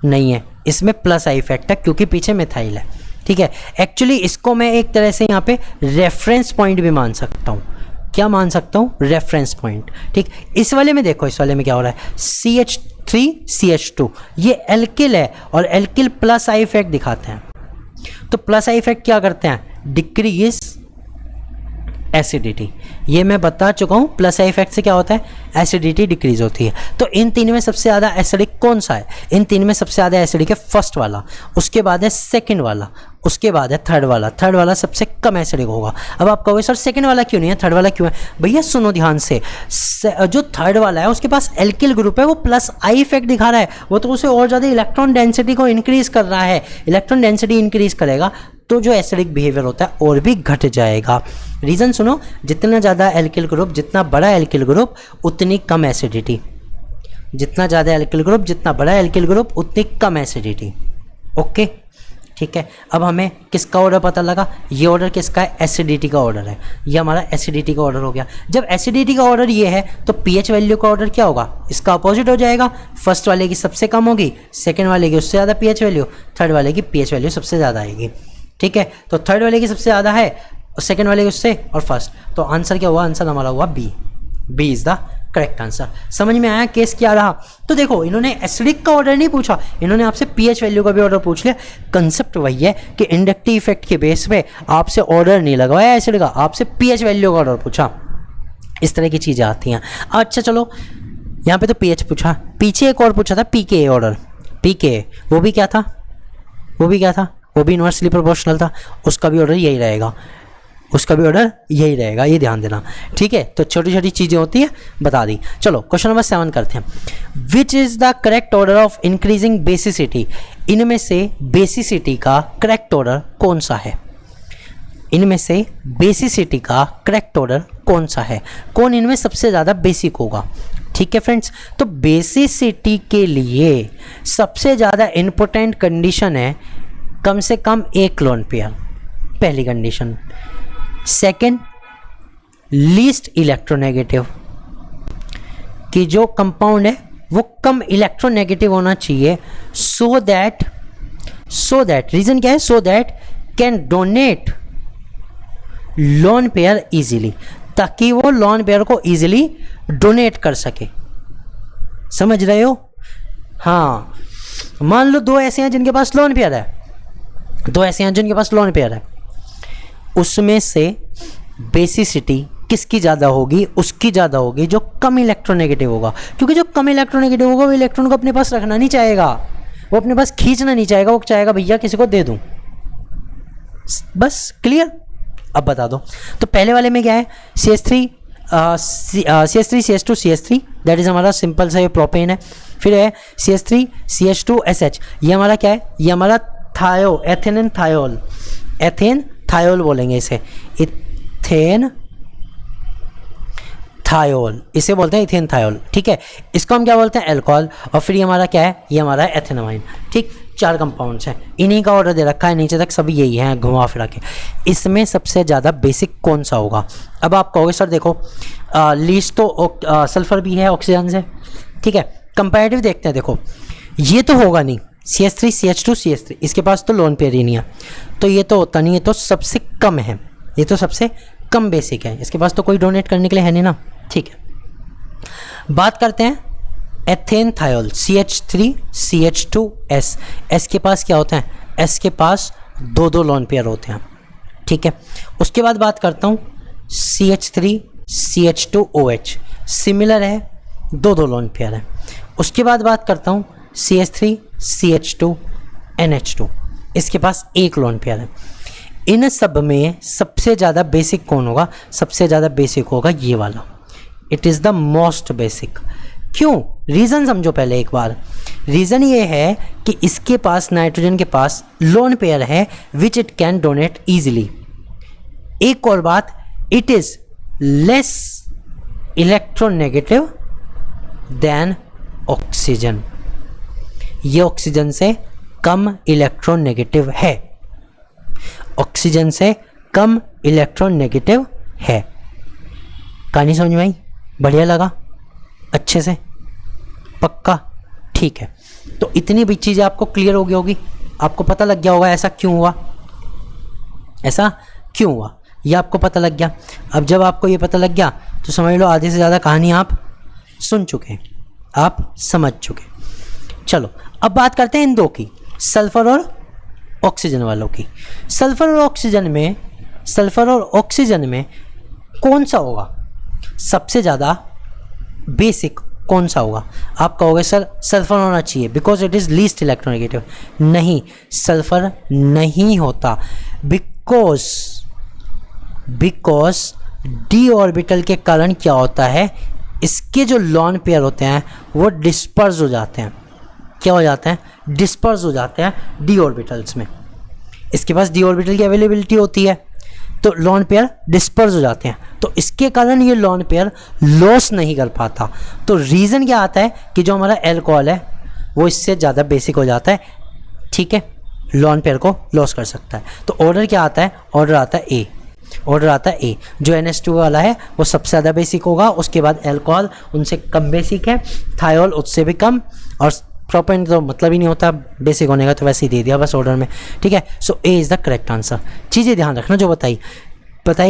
नहीं है, इसमें प्लस आई इफेक्ट है क्योंकि पीछे मिथाइल है, ठीक है। एक्चुअली इसको मैं एक तरह से यहाँ पे रेफरेंस पॉइंट भी मान सकता हूँ, क्या मान सकता हूँ, रेफरेंस पॉइंट, ठीक। इस वाले में देखो, इस वाले में क्या हो रहा है, CH3 CH2, ये एल्किल है और एल्किल प्लस आई इफेक्ट दिखाते हैं। तो प्लस आई इफेक्ट क्या करते हैं, डिक्रीज एसिडिटी, ये मैं बता चुका हूँ। प्लस आई इफेक्ट से क्या होता है, एसिडिटी डिक्रीज होती है। तो इन तीन में सबसे ज़्यादा एसिडिक कौन सा है, इन तीन में सबसे ज़्यादा एसिडिक है फर्स्ट वाला, उसके बाद है सेकंड वाला, उसके बाद है थर्ड वाला। थर्ड वाला सबसे कम एसिडिक होगा। अब आप कहोगे सर सेकंड वाला क्यों नहीं है, थर्ड वाला क्यों है। भैया सुनो ध्यान से, जो थर्ड वाला है उसके पास एल्किल ग्रुप है, वो प्लस आई इफेक्ट दिखा रहा है, वो तो उसे और ज़्यादा इलेक्ट्रॉन डेंसिटी को इंक्रीज कर रहा है। इलेक्ट्रॉन डेंसिटी इंक्रीज करेगा तो जो एसिडिक बिहेवियर होता है और भी घट जाएगा। रीज़न सुनो, जितना ज़्यादा एल्किल ग्रुप, जितना बड़ा एल्किल ग्रुप उतनी कम एसिडिटी, जितना ज़्यादा एल्किल ग्रुप, जितना बड़ा एल्किल ग्रुप उतनी कम एसिडिटी। ओके, ठीक है। अब हमें किसका ऑर्डर पता लगा, ये ऑर्डर किसका है, एसिडिटी का ऑर्डर है, ये हमारा एसिडिटी का ऑर्डर हो गया। जब एसिडिटी का ऑर्डर ये है तो पीएच वैल्यू का ऑर्डर क्या होगा, इसका अपोजिट हो जाएगा। फर्स्ट वाले की सबसे कम होगी, सेकेंड वाले की उससे ज़्यादा पीएच वैल्यू, थर्ड वाले की पीएच वैल्यू सबसे ज़्यादा आएगी, ठीक है। तो थर्ड वाले की सबसे ज़्यादा है और सेकेंड वाले की उससे और फर्स्ट, तो आंसर क्या हुआ, आंसर हमारा हुआ B. B is the correct answer. समझ में आया केस क्या रहा। तो देखो इन्होंने एसिडिक का ऑर्डर नहीं पूछा, इन्होंने आपसे पीएच वैल्यू का भी ऑर्डर पूछ लिया। कंसेप्ट वही है कि इंडक्टिव इफेक्ट के बेस पे आपसे ऑर्डर नहीं लगवाया एसिड का, आपसे पीएच वैल्यू का ऑर्डर पूछा। इस तरह की चीज़ें आती हैं। अच्छा चलो, यहाँ पे तो पीएच पूछा, पीछे एक और पूछा था पीके ऑर्डर। पीके वो भी क्या था, वो भी क्या था, वो भी इन्वर्सली प्रोपोर्शनल था, उसका भी ऑर्डर यही रहेगा, उसका भी ऑर्डर यही रहेगा, ये ध्यान देना, ठीक है। तो छोटी छोटी चीज़ें होती हैं, बता दी। चलो क्वेश्चन नंबर 7 करते हैं। Which is the correct order of increasing basicity. इनमें से बेसिसिटी का करेक्ट ऑर्डर कौन सा है, इनमें से बेसिसिटी का करेक्ट ऑर्डर कौन सा है, कौन इनमें सबसे ज़्यादा बेसिक होगा, ठीक है फ्रेंड्स। तो बेसिसिटी के लिए सबसे ज़्यादा इंपॉर्टेंट कंडीशन है कम से कम एक लोन पेयर, पहली कंडीशन। सेकेंड, लीस्ट इलेक्ट्रोनेगेटिव, कि जो कंपाउंड है वो कम इलेक्ट्रोनेगेटिव होना चाहिए, सो दैट रीजन क्या है, so that can donate lone pair easily, ताकि वो लोन पेयर को इजीली डोनेट कर सके। समझ रहे हो, हाँ। मान लो दो ऐसे हैं जिनके पास लोन पेयर है, दो ऐसे हैं जिनके पास लोन पेयर है, उसमें से बेसिसिटी किसकी ज़्यादा होगी, उसकी ज़्यादा होगी जो कम इलेक्ट्रोनेगेटिव होगा। क्योंकि जो कम इलेक्ट्रोनेगेटिव होगा वो इलेक्ट्रॉन को अपने पास रखना नहीं चाहेगा, वो अपने पास खींचना नहीं चाहेगा, वो चाहेगा भैया किसी को दे दूं, बस। क्लियर। अब बता दो, तो पहले वाले में क्या है, CH3 CH2 CH3, that is हमारा सिंपल सा ये प्रोपेन है। फिर है CH3 CH2 SH, ये हमारा क्या है, ये हमारा एथेन थायोल, एथेन थायोल बोलेंगे इसे, इथेन थायोल, इसे बोलते हैं इथेन थायोल, ठीक है। इसको हम क्या बोलते हैं, एल्कोहल। और फिर ये हमारा क्या है, ये हमारा एथेनामाइन, ठीक। 4 कंपाउंड्स हैं, इन्हीं का ऑर्डर दे रखा है, नीचे तक सभी यही हैं घुमा फिरा के। इसमें सबसे ज़्यादा बेसिक कौन सा होगा। अब आप कहोगे सर देखो लीस्ट तो सल्फर भी है ऑक्सीजन से, ठीक है। कंपैरेटिव देखते हैं, देखो ये तो होगा नहीं, CH3 CH2 CH3, इसके पास तो लोन पेयर ही नहीं है, तो ये तो होता नहीं है, तो सबसे कम है, ये तो सबसे कम बेसिक है, इसके पास तो कोई डोनेट करने के लिए है नहीं ना, ठीक है। बात करते हैं एथेनथायोल CH3CH2S, S के पास क्या होता है, S के पास 2 लोन पेयर होते हैं, ठीक है। उसके बाद बात करता हूँ CH3CH2OH, सिमिलर है, 2 लोन पेयर है। उसके बाद बात करता हूँ CH3CH2NH2, इसके पास 1 लोन पेयर है। इन सब में सबसे ज़्यादा बेसिक कौन होगा, सबसे ज़्यादा बेसिक होगा ये वाला, it is the most basic. क्यों, रीज़न समझो पहले एक बार। रीज़न ये है कि इसके पास, नाइट्रोजन के पास लोन पेयर है which it can donate easily. एक और बात, it is less electronegative than oxygen, ये ऑक्सीजन से कम इलेक्ट्रोनेगेटिव है, ऑक्सीजन से कम इलेक्ट्रोनेगेटिव है। कहानी समझ में आई, बढ़िया लगा, अच्छे से, पक्का, ठीक है। तो इतनी भी चीज़ें आपको क्लियर हो गई होगी, आपको पता लग गया होगा ऐसा क्यों हुआ, ऐसा क्यों हुआ, ये आपको पता लग गया। अब जब आपको ये पता लग गया तो समझ लो आधे से ज़्यादा कहानी आप सुन चुके, आप समझ चुके। चलो अब बात करते हैं इन दो की, सल्फर और ऑक्सीजन वालों की। सल्फर और ऑक्सीजन में कौन सा होगा सबसे ज़्यादा बेसिक, कौन सा होगा? आप कहोगे सर सल्फर होना चाहिए because it is least electronegative. नहीं, सल्फर नहीं होता, बिकॉज डी ऑर्बिटल के कारण क्या होता है, इसके जो लॉन पेयर होते हैं वो डिस्पर्स हो जाते हैं। क्या हो जाते हैं? डिस्पर्स हो जाते हैं डी ऑर्बिटल्स में। इसके पास डी ऑर्बिटल की अवेलेबिलिटी होती है तो लॉन पेयर डिस्पर्स हो जाते हैं, तो इसके कारण ये लॉन पेयर लॉस नहीं कर पाता। तो रीज़न क्या आता है कि जो हमारा एल्कोहल है वो इससे ज़्यादा बेसिक हो जाता है, ठीक है, लॉन पेयर को लॉस कर सकता है। तो ऑर्डर क्या आता है? ऑर्डर आता है ए। जो NH2 वाला है वो सबसे ज़्यादा बेसिक होगा, उसके बाद एल्कोहल उनसे कम बेसिक है, थायोल उससे भी कम, और प्रोपेन तो मतलब ही नहीं होता बेसिक होने का, तो वैसे ही दे दिया बस ऑर्डर में, ठीक है। So A is the correct answer. चीज़ें ध्यान रखना जो बताई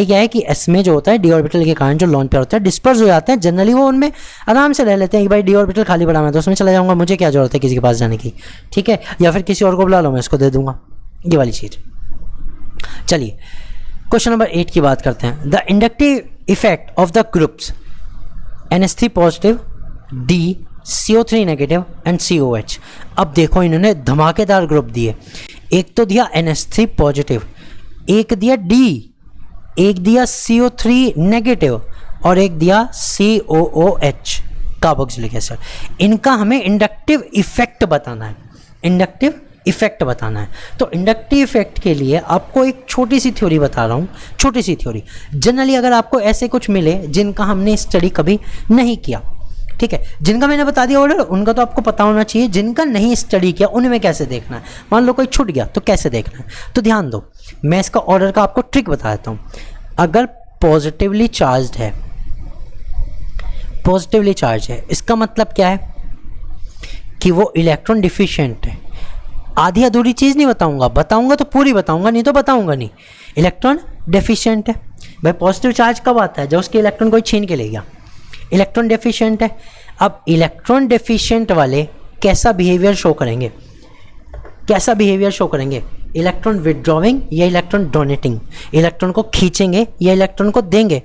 क्या है कि एस में जो होता है डी ऑर्बिटल के कारण जो लॉन पेयर होता है डिस्पर्स हो जाते हैं, जनरली वो उनमें आराम से रह लेते हैं कि भाई डी ऑर्बिटल खाली पड़ा मैं तो उसमें चला जाऊंगा, मुझे क्या जरूरत है किसी के पास जाने की, ठीक है, या फिर किसी और को बुला लो मैं इसको दे दूंगा, ये वाली चीज़। चलिए क्वेश्चन नंबर 8 की बात करते हैं। The inductive effect of the groups NH3 positive, D CO3 negative and COH। अब देखो इन्होंने धमाकेदार ग्रुप दिए, एक तो दिया NH3 पॉजिटिव, एक दिया D, एक दिया CO3 नेगेटिव और एक दिया COOH कार्बोक्सिलिक एसिड। इनका हमें इंडक्टिव इफेक्ट बताना है, तो इंडक्टिव इफेक्ट के लिए आपको एक छोटी सी थ्योरी बता रहा हूँ, छोटी सी थ्योरी। जनरली अगर आपको ऐसे कुछ मिले जिनका हमने स्टडी कभी नहीं किया, ठीक है, जिनका मैंने बता दिया ऑर्डर उनका तो आपको पता होना चाहिए, जिनका नहीं स्टडी किया उनमें कैसे देखना है। मान लो कोई छूट गया तो कैसे देखना है, तो ध्यान दो, मैं इसका ऑर्डर का आपको ट्रिक बता देता हूँ। अगर पॉजिटिवली चार्ज है, इसका मतलब क्या है कि वो इलेक्ट्रॉन डिफिशिएंट है। आधी अधूरी चीज़ नहीं बताऊंगा तो पूरी बताऊंगा, नहीं तो बताऊंगा नहीं। इलेक्ट्रॉन डेफिशिएंट है भाई, पॉजिटिव चार्ज कब आता है? जब उसके इलेक्ट्रॉन कोई छीन के ले गया, इलेक्ट्रॉन डेफिशिएंट है। अब इलेक्ट्रॉन डेफिशिएंट वाले कैसा बिहेवियर शो करेंगे? इलेक्ट्रॉन विड्रॉविंग या इलेक्ट्रॉन डोनेटिंग? इलेक्ट्रॉन को खींचेंगे या इलेक्ट्रॉन को देंगे?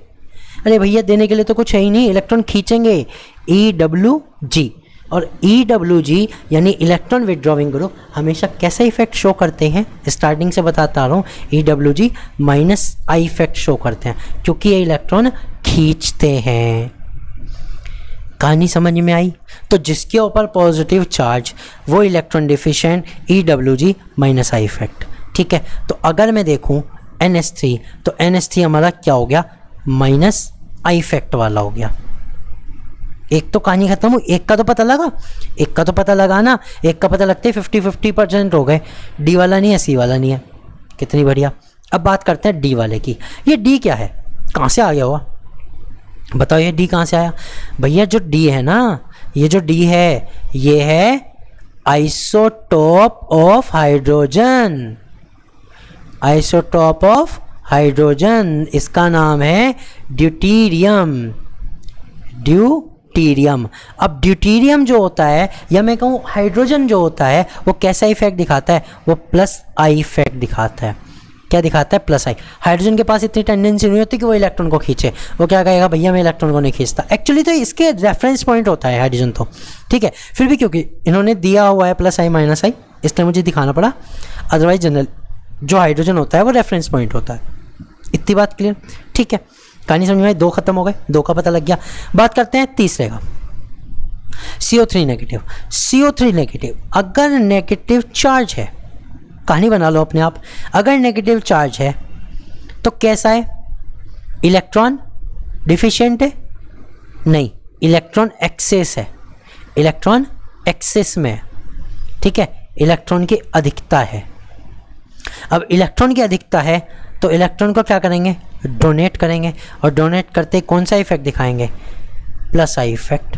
अरे भैया देने के लिए तो कुछ है ही नहीं, इलेक्ट्रॉन खींचेंगे, EWG। और EWG यानी इलेक्ट्रॉन विड्रॉविंग ग्रुप हमेशा कैसा इफेक्ट शो करते हैं? स्टार्टिंग से बताता रहा हूँ, EWG -I इफेक्ट शो करते हैं क्योंकि ये इलेक्ट्रॉन खींचते हैं। कहानी समझ में आई? तो जिसके ऊपर पॉजिटिव चार्ज वो electron deficient, EWG -I effect, ठीक है। तो अगर मैं देखूं NH3 तो NH3 हमारा क्या हो गया? -I इफेक्ट वाला हो गया। एक तो कहानी खत्म हुई, एक का तो पता लगा ना, एक का पता लगते 50-50% हो गए। डी वाला नहीं है, सी वाला नहीं है, कितनी बढ़िया। अब बात करते हैं डी वाले की। ये डी क्या है, कहाँ से आ गया हुआ बताओ? ये डी कहाँ से आया भैया? जो डी है ना, ये जो डी है ये है आइसोटोप ऑफ हाइड्रोजन, इसका नाम है ड्यूटेरियम। ड्यूटीरियम। अब ड्यूटीरियम जो होता है या मैं कहूँ हाइड्रोजन जो होता है वो कैसा इफेक्ट दिखाता है, वो प्लस आई इफेक्ट दिखाता है। क्या दिखाता है? प्लस आई। हाइड्रोजन के पास इतनी टेंडेंसी नहीं होती कि वो इलेक्ट्रॉन को खींचे, वो क्या कहेगा भैया मैं इलेक्ट्रॉन को नहीं खींचता। एक्चुअली तो इसके रेफरेंस पॉइंट होता है हाइड्रोजन तो, ठीक है, फिर भी क्योंकि इन्होंने दिया हुआ है प्लस आई माइनस आई इसलिए मुझे दिखाना पड़ा, अदरवाइज जनरल जो हाइड्रोजन होता है वो रेफरेंस पॉइंट होता है। इतनी बात क्लियर, ठीक है, कहानी समझ में आई। 2 खत्म हो गए, 2 का पता लग गया। बात करते हैं तीसरे का, CO3 नेगेटिव। CO3 नेगेटिव अगर नेगेटिव चार्ज है, कहानी बना लो अपने आप, अगर नेगेटिव चार्ज है तो कैसा है? इलेक्ट्रॉन डिफिशिएंट है? नहीं, इलेक्ट्रॉन एक्सेस है, इलेक्ट्रॉन एक्सेस में है, ठीक है, इलेक्ट्रॉन की अधिकता है। अब इलेक्ट्रॉन की अधिकता है तो इलेक्ट्रॉन को क्या करेंगे? डोनेट करेंगे, और डोनेट करते कौन सा इफेक्ट दिखाएंगे? प्लस आई इफेक्ट,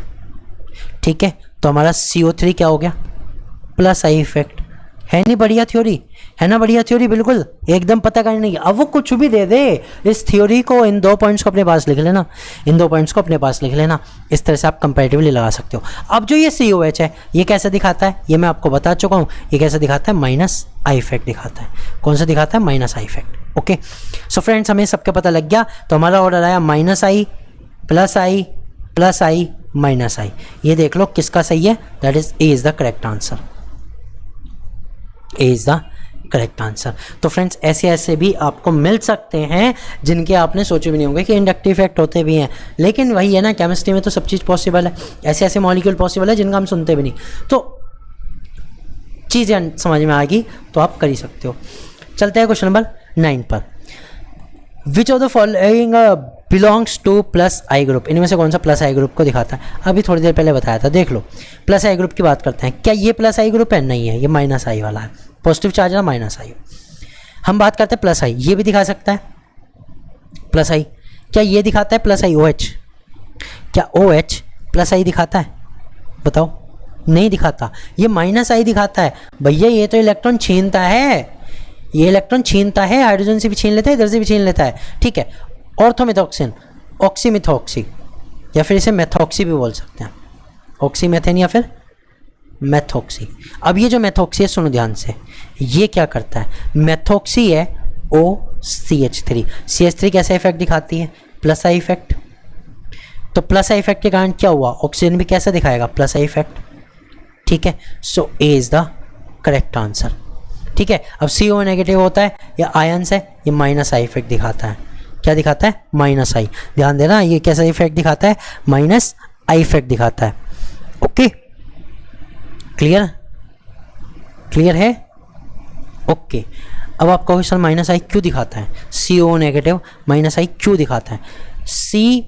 ठीक है। तो हमारा CO3 क्या हो गया? Plus I effect. है नहीं बढ़िया थ्योरी? है ना बढ़िया थ्योरी? बिल्कुल एकदम पता करने की। अब वो कुछ भी दे दे, इस थ्योरी को, इन 2 पॉइंट्स को अपने पास लिख लेना, इन 2 पॉइंट्स को अपने पास लिख लेना। इस तरह से आप कंपैरेटिवली लगा सकते हो। अब जो ये COH है ये कैसा दिखाता है? ये मैं आपको बता चुका हूँ। ये कैसा दिखाता है? माइनस आई इफेक्ट दिखाता है। कौन सा दिखाता है? Minus I effect. Okay, so friends हमें सबका पता लग गया। तो हमारा ऑर्डर आया माइनस आई, प्लस आई, प्लस आई, माइनस आई। ये देख लो किसका सही है, that is a is the correct answer. A is the correct answer. तो फ्रेंड्स ऐसे ऐसे भी आपको मिल सकते हैं जिनके आपने सोचे भी नहीं होंगे कि इंडक्टिव इफेक्ट होते भी हैं, लेकिन वही है ना, केमिस्ट्री में तो सब चीज़ पॉसिबल है। ऐसे ऐसे मॉलिक्यूल पॉसिबल है जिनका हम सुनते भी नहीं, तो चीज़ें समझ में आ गई तो आप कर ही सकते हो। चलते हैं क्वेश्चन नंबर 9 पर। Which of the following belongs two plus I group? इनमें से कौन सा प्लस आई ग्रुप को दिखाता है? अभी थोड़ी देर पहले बताया था, देख लो। प्लस आई ग्रुप की बात करते हैं। क्या ये प्लस आई ग्रुप है? नहीं है, ये माइनस आई वाला है। पॉजिटिव चार्ज है ना, माइनस आई। हम बात करते हैं प्लस आई, ये भी दिखा सकता है प्लस आई। क्या ये दिखाता है प्लस आई OH? क्या OH प्लस आई दिखाता है? बताओ। नहीं दिखाता, ये माइनस आई दिखाता है। भैया ये तो इलेक्ट्रॉन छीनता है, ये इलेक्ट्रॉन छीनता है, हाइड्रोजन से भी छीन लेता है, इधर से भी छीन लेता है, ठीक है। ऑर्थोमिथॉक्सिन, ऑक्सीमिथॉक्सी, या फिर इसे मेथॉक्सी भी बोल सकते हैं, ऑक्सीमेथेन या फिर मेथॉक्सी। अब ये जो मेथॉक्सी है, सुनो ध्यान से, ये क्या करता है? मेथॉक्सी है OCH3। CH3 कैसा इफेक्ट दिखाती है? Plus I effect. तो प्लस आई इफेक्ट के कारण क्या हुआ? ऑक्सीजन भी कैसा दिखाएगा? प्लस आई इफेक्ट, ठीक है। So A is the correct answer, ठीक है। अब CO नेगेटिव होता है या आयंस है, ये माइनस आई इफेक्ट दिखाता है। क्या दिखाता है? माइनस आई। ध्यान देना, ये कैसा इफेक्ट दिखाता है? माइनस आई इफेक्ट दिखाता है। Okay, clear? क्लियर है? ओके। अब आप कहोगे सर माइनस आई क्यों दिखाता है? CO नेगेटिव माइनस आई क्यों दिखाता है? C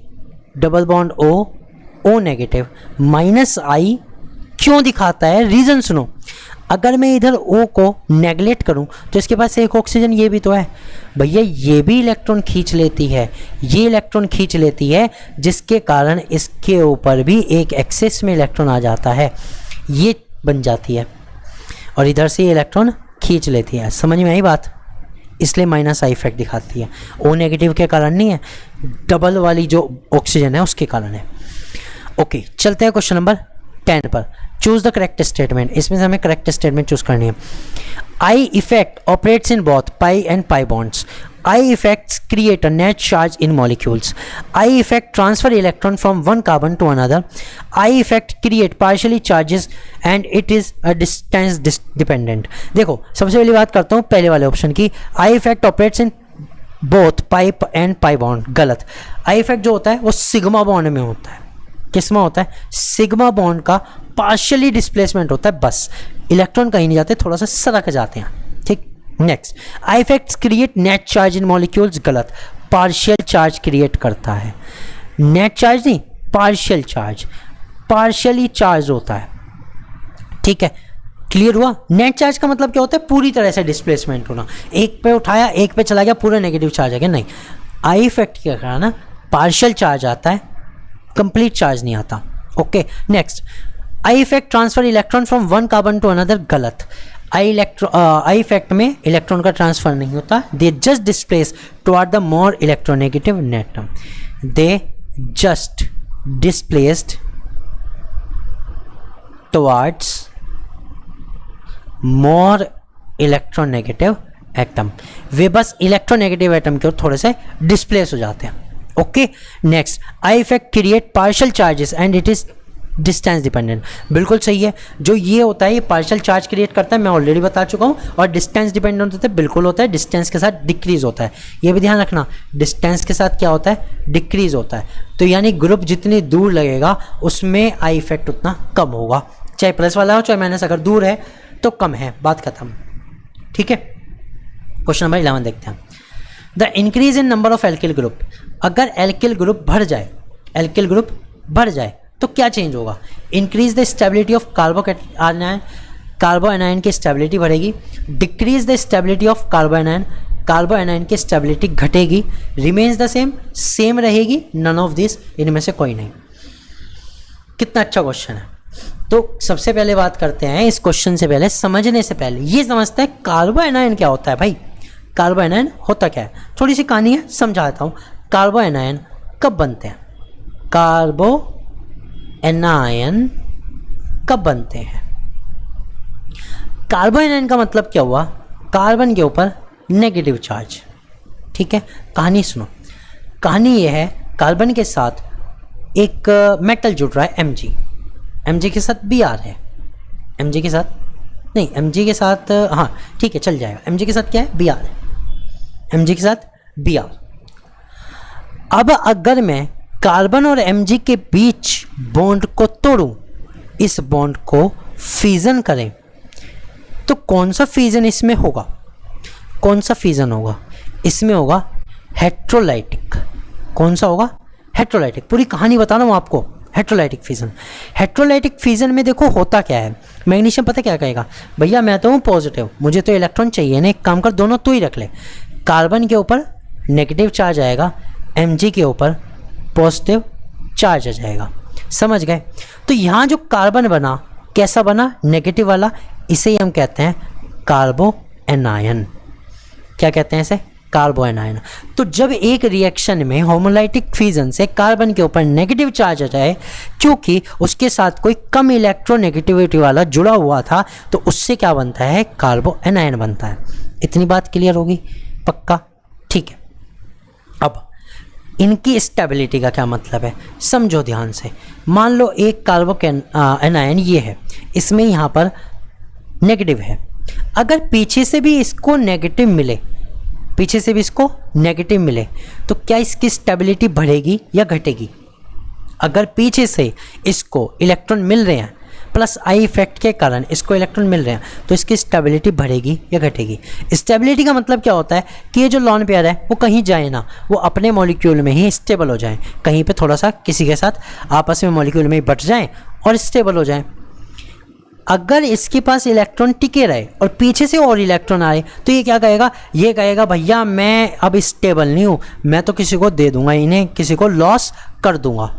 double bond O negative minus I क्यों दिखाता है? रीजन सुनो। अगर मैं इधर O को नेगलेक्ट करूं तो इसके पास एक ऑक्सीजन ये भी तो है भैया, ये भी इलेक्ट्रॉन खींच लेती है, ये इलेक्ट्रॉन खींच लेती है, जिसके कारण इसके ऊपर भी एक एक्सेस में इलेक्ट्रॉन आ जाता है, ये बन जाती है, और इधर से ये इलेक्ट्रॉन खींच लेती है। समझ में आई बात? इसलिए माइनस आई इफेक्ट दिखाती है। O नेगेटिव के कारण नहीं है, डबल वाली जो ऑक्सीजन है उसके कारण है। ओके, चलते हैं क्वेश्चन नंबर 10 पर। Choose the correct statement. इसमें से हमें करेक्ट स्टेटमेंट चूज करनी है। I effect operates in both pi and pi bonds. I effects create a net charge in molecules. I effect transfer electron from one carbon to another. I effect create partially charges and it is a distance dependent. देखो, सबसे पहली बात करता हूँ पहले वाले option की। I effect operates in both pi and pi bond. गलत। आई इफेक्ट जो होता है वो सिग्मा बॉन्ड में होता है। किसमें होता है? सिग्मा बॉन्ड का पार्शियली डिस्प्लेसमेंट होता है, बस इलेक्ट्रॉन कहीं नहीं जाते, थोड़ा सा सरक जाते हैं, ठीक। Next, I effects create net charge in molecules. गलत। पार्शियल चार्ज क्रिएट करता है, नेट चार्ज नहीं, पार्शियल चार्ज, पार्शियली चार्ज होता है, ठीक है। क्लियर हुआ? नेट चार्ज का मतलब क्या होता है? पूरी तरह से डिस्प्लेसमेंट होना, एक पे उठाया एक पे चला गया, पूरा नेगेटिव चार्ज आ गया, नहीं। आई इफेक्ट क्या करा ना, पार्शियल चार्ज आता है, कंप्लीट चार्ज नहीं आता। Okay, next, I effect transfer electron from one carbon to another. गलत। आई इफेक्ट में इलेक्ट्रॉन का ट्रांसफर नहीं होता, they just displace toward the more electronegative net. They just displaced towards more electronegative atom, वे बस electronegative atom की ओर थोड़े से डिस्प्लेस हो जाते हैं। Okay, next, I effect create partial charges and it is distance dependent. बिल्कुल सही है, जो ये होता है ये पार्शियल चार्ज क्रिएट करता है, मैं ऑलरेडी बता चुका हूँ। और डिस्टेंस डिपेंडेंट होता है, बिल्कुल होता है, डिस्टेंस के साथ डिक्रीज होता है। ये भी ध्यान रखना, डिस्टेंस के साथ क्या होता है, डिक्रीज होता है। तो यानी ग्रुप जितनी दूर लगेगा उसमें आई इफेक्ट उतना कम होगा, चाहे प्लस वाला हो चाहे माइनस, अगर दूर है तो कम है, बात खत्म। ठीक है, क्वेश्चन नंबर 11 देखते हैं। The increase in number of alkyl group, अगर एल्किल ग्रुप बढ़ जाए, एल्किल ग्रुप बढ़ जाए तो क्या चेंज होगा? इंक्रीज द स्टेबिलिटी ऑफ कार्बोएनायन, कार्बोएनायन की स्टेबिलिटी बढ़ेगी। डिक्रीज द स्टेबिलिटी ऑफ कार्बोएनायन, कार्बोएनायन की स्टेबिलिटी घटेगी। रिमेन्स द सेम, सेम रहेगी। नन ऑफ दिस, इनमें से कोई नहीं। कितना अच्छा क्वेश्चन है। तो सबसे पहले बात करते हैं इस क्वेश्चन से पहले, समझने से पहले ये समझते हैं कार्बोएनायन क्या होता है। भाई कार्बोएनायन होता क्या है, थोड़ी सी कहानी है, समझाता हूँ। कार्बोएनायन कब बनते हैं, कार्बोएनायन कब बनते हैं? कार्बोएनायन का मतलब क्या हुआ, कार्बन के ऊपर नेगेटिव चार्ज। ठीक है, कहानी सुनो। कहानी ये है, कार्बन के साथ एक मेटल जुड़ रहा है Mg, Mg के साथ Br है, Mg के साथ नहीं, Mg के साथ हाँ ठीक है चल जाएगा, Mg के साथ क्या है, Br है, Mg के साथ Br। अब अगर मैं कार्बन और Mg के बीच बॉन्ड को तोड़ूं, इस बॉन्ड को फ्यूजन करें, तो कौन सा फ्यूजन इसमें होगा, कौन सा फ्यूजन होगा? इसमें होगा हेट्रोलाइटिक। कौन सा होगा? हेट्रोलाइटिक। पूरी कहानी बता रहा हूँ आपको, हेट्रोलाइटिक फ्यूजन। हेट्रोलाइटिक फ्यूजन में देखो होता क्या है, मैग्नीशियम पता क्या कहेगा, भैया मैं तो हूँ पॉजिटिव, मुझे तो इलेक्ट्रॉन चाहिए ना, एक काम कर दोनों तू ही रख ले। कार्बन के ऊपर नेगेटिव चार्ज आएगा, Mg के ऊपर पॉजिटिव चार्ज आ जाएगा। समझ गए? तो यहाँ जो कार्बन बना कैसा बना, नेगेटिव वाला, इसे ही हम कहते हैं कार्बोएनायन। क्या कहते हैं इसे? कार्बोएनायन। तो जब एक रिएक्शन में होमोलाइटिक फ्यूजन से कार्बन के ऊपर नेगेटिव चार्ज आ जाए, क्योंकि उसके साथ कोई कम इलेक्ट्रोनेगेटिविटी वाला जुड़ा हुआ था, तो उससे क्या बनता है, कार्बोएनायन बनता है। इतनी बात क्लियर होगी? पक्का? ठीक है। अब इनकी स्टेबिलिटी का क्या मतलब है, समझो ध्यान से। मान लो एक कार्बोएनायन ये है, इसमें यहाँ पर नेगेटिव है, अगर पीछे से भी इसको नेगेटिव मिले, पीछे से भी इसको नेगेटिव मिले, तो क्या इसकी स्टेबिलिटी बढ़ेगी या घटेगी? अगर पीछे से इसको इलेक्ट्रॉन मिल रहे हैं, प्लस आई इफेक्ट के कारण इसको इलेक्ट्रॉन मिल रहे हैं, तो इसकी स्टेबिलिटी बढ़ेगी या घटेगी? स्टेबिलिटी का मतलब क्या होता है कि ये जो लॉन पेयर है वो कहीं जाए ना, वो अपने मॉलिक्यूल में ही स्टेबल हो जाए, कहीं पे थोड़ा सा किसी के साथ आपस में मॉलिक्यूल में ही बट जाएं और स्टेबल हो जाएं। अगर इसके पास इलेक्ट्रॉन टिके रहे और पीछे से और इलेक्ट्रॉन आए, तो ये क्या कहेगा, ये कहेगा भैया मैं अब स्टेबल नहीं हूँ, मैं तो किसी को दे दूंगा, इन्हें किसी को लॉस कर दूंगा।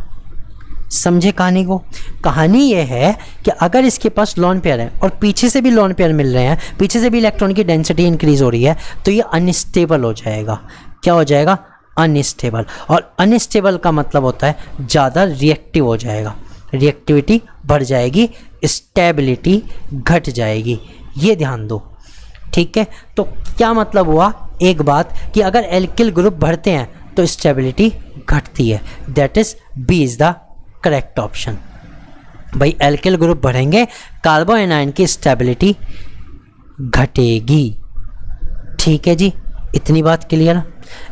समझे कहानी को? कहानी ये है कि अगर इसके पास लॉन पेयर है और पीछे से भी लॉन पेयर मिल रहे हैं, पीछे से भी इलेक्ट्रॉन की डेंसिटी इंक्रीज हो रही है, तो ये अनस्टेबल हो जाएगा। क्या हो जाएगा? अनस्टेबल। और अनस्टेबल का मतलब होता है ज़्यादा रिएक्टिव हो जाएगा, रिएक्टिविटी बढ़ जाएगी, स्टेबिलिटी घट जाएगी। ये ध्यान दो, ठीक है? तो क्या मतलब हुआ, एक बात कि अगर एल्किल ग्रुप बढ़ते हैं तो स्टेबिलिटी घटती है। That is B is the correct option. भाई एल्किल ग्रुप बढ़ेंगे, कार्बोएनायन की स्टेबिलिटी घटेगी। ठीक है जी, इतनी बात क्लियर?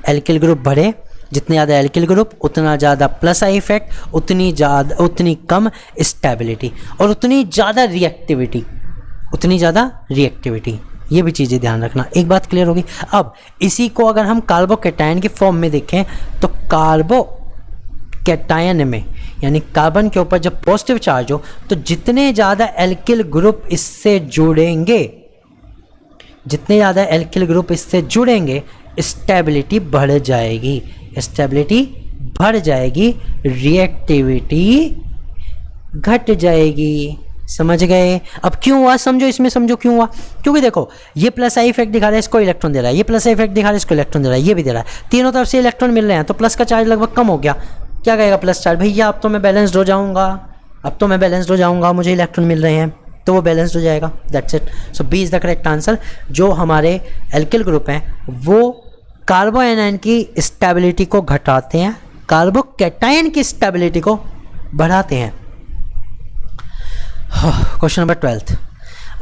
एल्किल ग्रुप बढ़े, जितने ज़्यादा एल्किल ग्रुप उतना ज़्यादा प्लस आई इफेक्ट, उतनी कम स्टेबिलिटी और उतनी ज़्यादा रिएक्टिविटी, उतनी ज़्यादा रिएक्टिविटी। ये भी चीज़ें ध्यान रखना। एक बात क्लियर होगी। अब इसी को अगर हम कार्बोकैटायन की फॉर्म में देखें, तो कार्बोकैटायन में यानी कार्बन के ऊपर जब पॉजिटिव चार्ज हो, तो जितने ज़्यादा एल्किल ग्रुप इससे जुड़ेंगे, जितने ज़्यादा एल्किल ग्रुप इससे जुड़ेंगे, स्टेबिलिटी बढ़ जाएगी, स्टेबिलिटी बढ़ जाएगी, रिएक्टिविटी घट जाएगी। समझ गए? अब क्यों हुआ समझो, इसमें समझो क्यों हुआ। क्योंकि देखो ये प्लस आई इफेक्ट दिखा रहा है, इसको इलेक्ट्रॉन दे रहा है, ये प्लस आई इफेक्ट दिखा रहा है, इसको इलेक्ट्रॉन दे रहा है, ये भी दे रहा है, तीनों तरफ से इलेक्ट्रॉन मिल रहे हैं, तो प्लस का चार्ज लगभग कम हो गया। क्या कहेगा प्लस चार्ज, भैया अब तो मैं बैलेंस्ड हो जाऊंगा, अब तो मैं बैलेंस्ड हो जाऊंगा, मुझे इलेक्ट्रॉन मिल रहे हैं तो वो बैलेंस्ड हो जाएगा, that's it. So B is the correct answer. जो हमारे एल्किल ग्रुप हैं वो कार्बो एनायन की स्टेबिलिटी को घटाते हैं, कार्बो कैटायन की स्टेबिलिटी को बढ़ाते हैं। Question number 12,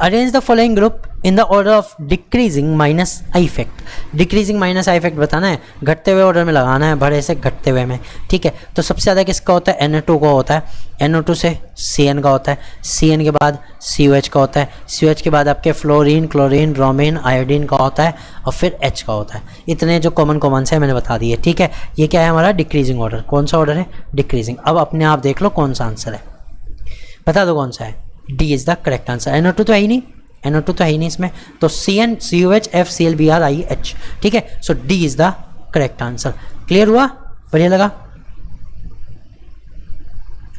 arrange the following group in the order of decreasing minus I effect. Decreasing minus I effect बताना है, घटते हुए ऑर्डर में लगाना है, बढ़े से घटते हुए में, ठीक है। तो सबसे ज़्यादा किसका होता है, NO2 का होता है, NO2 से CN का होता है, CN के बाद COH का होता है, COH के बाद आपके फ्लोरीन, क्लोरीन, ब्रोमीन, आयोडीन का होता है और फिर H का होता है। इतने जो कॉमन से मैंने बता दिए, ठीक है। ये क्या है हमारा डिक्रीजिंग ऑर्डर। कौन सा ऑर्डर है, डिक्रीजिंग। अब अपने आप देख लो कौन सा आंसर है, बता दो कौन सा है। D is the correct answer. NO2 तो है ही नहीं, NO2 तो है ही नहीं इसमें, तो CN COH FCl BrIH, ठीक है। So D is the correct answer. Clear हुआ, बढ़िया लगा,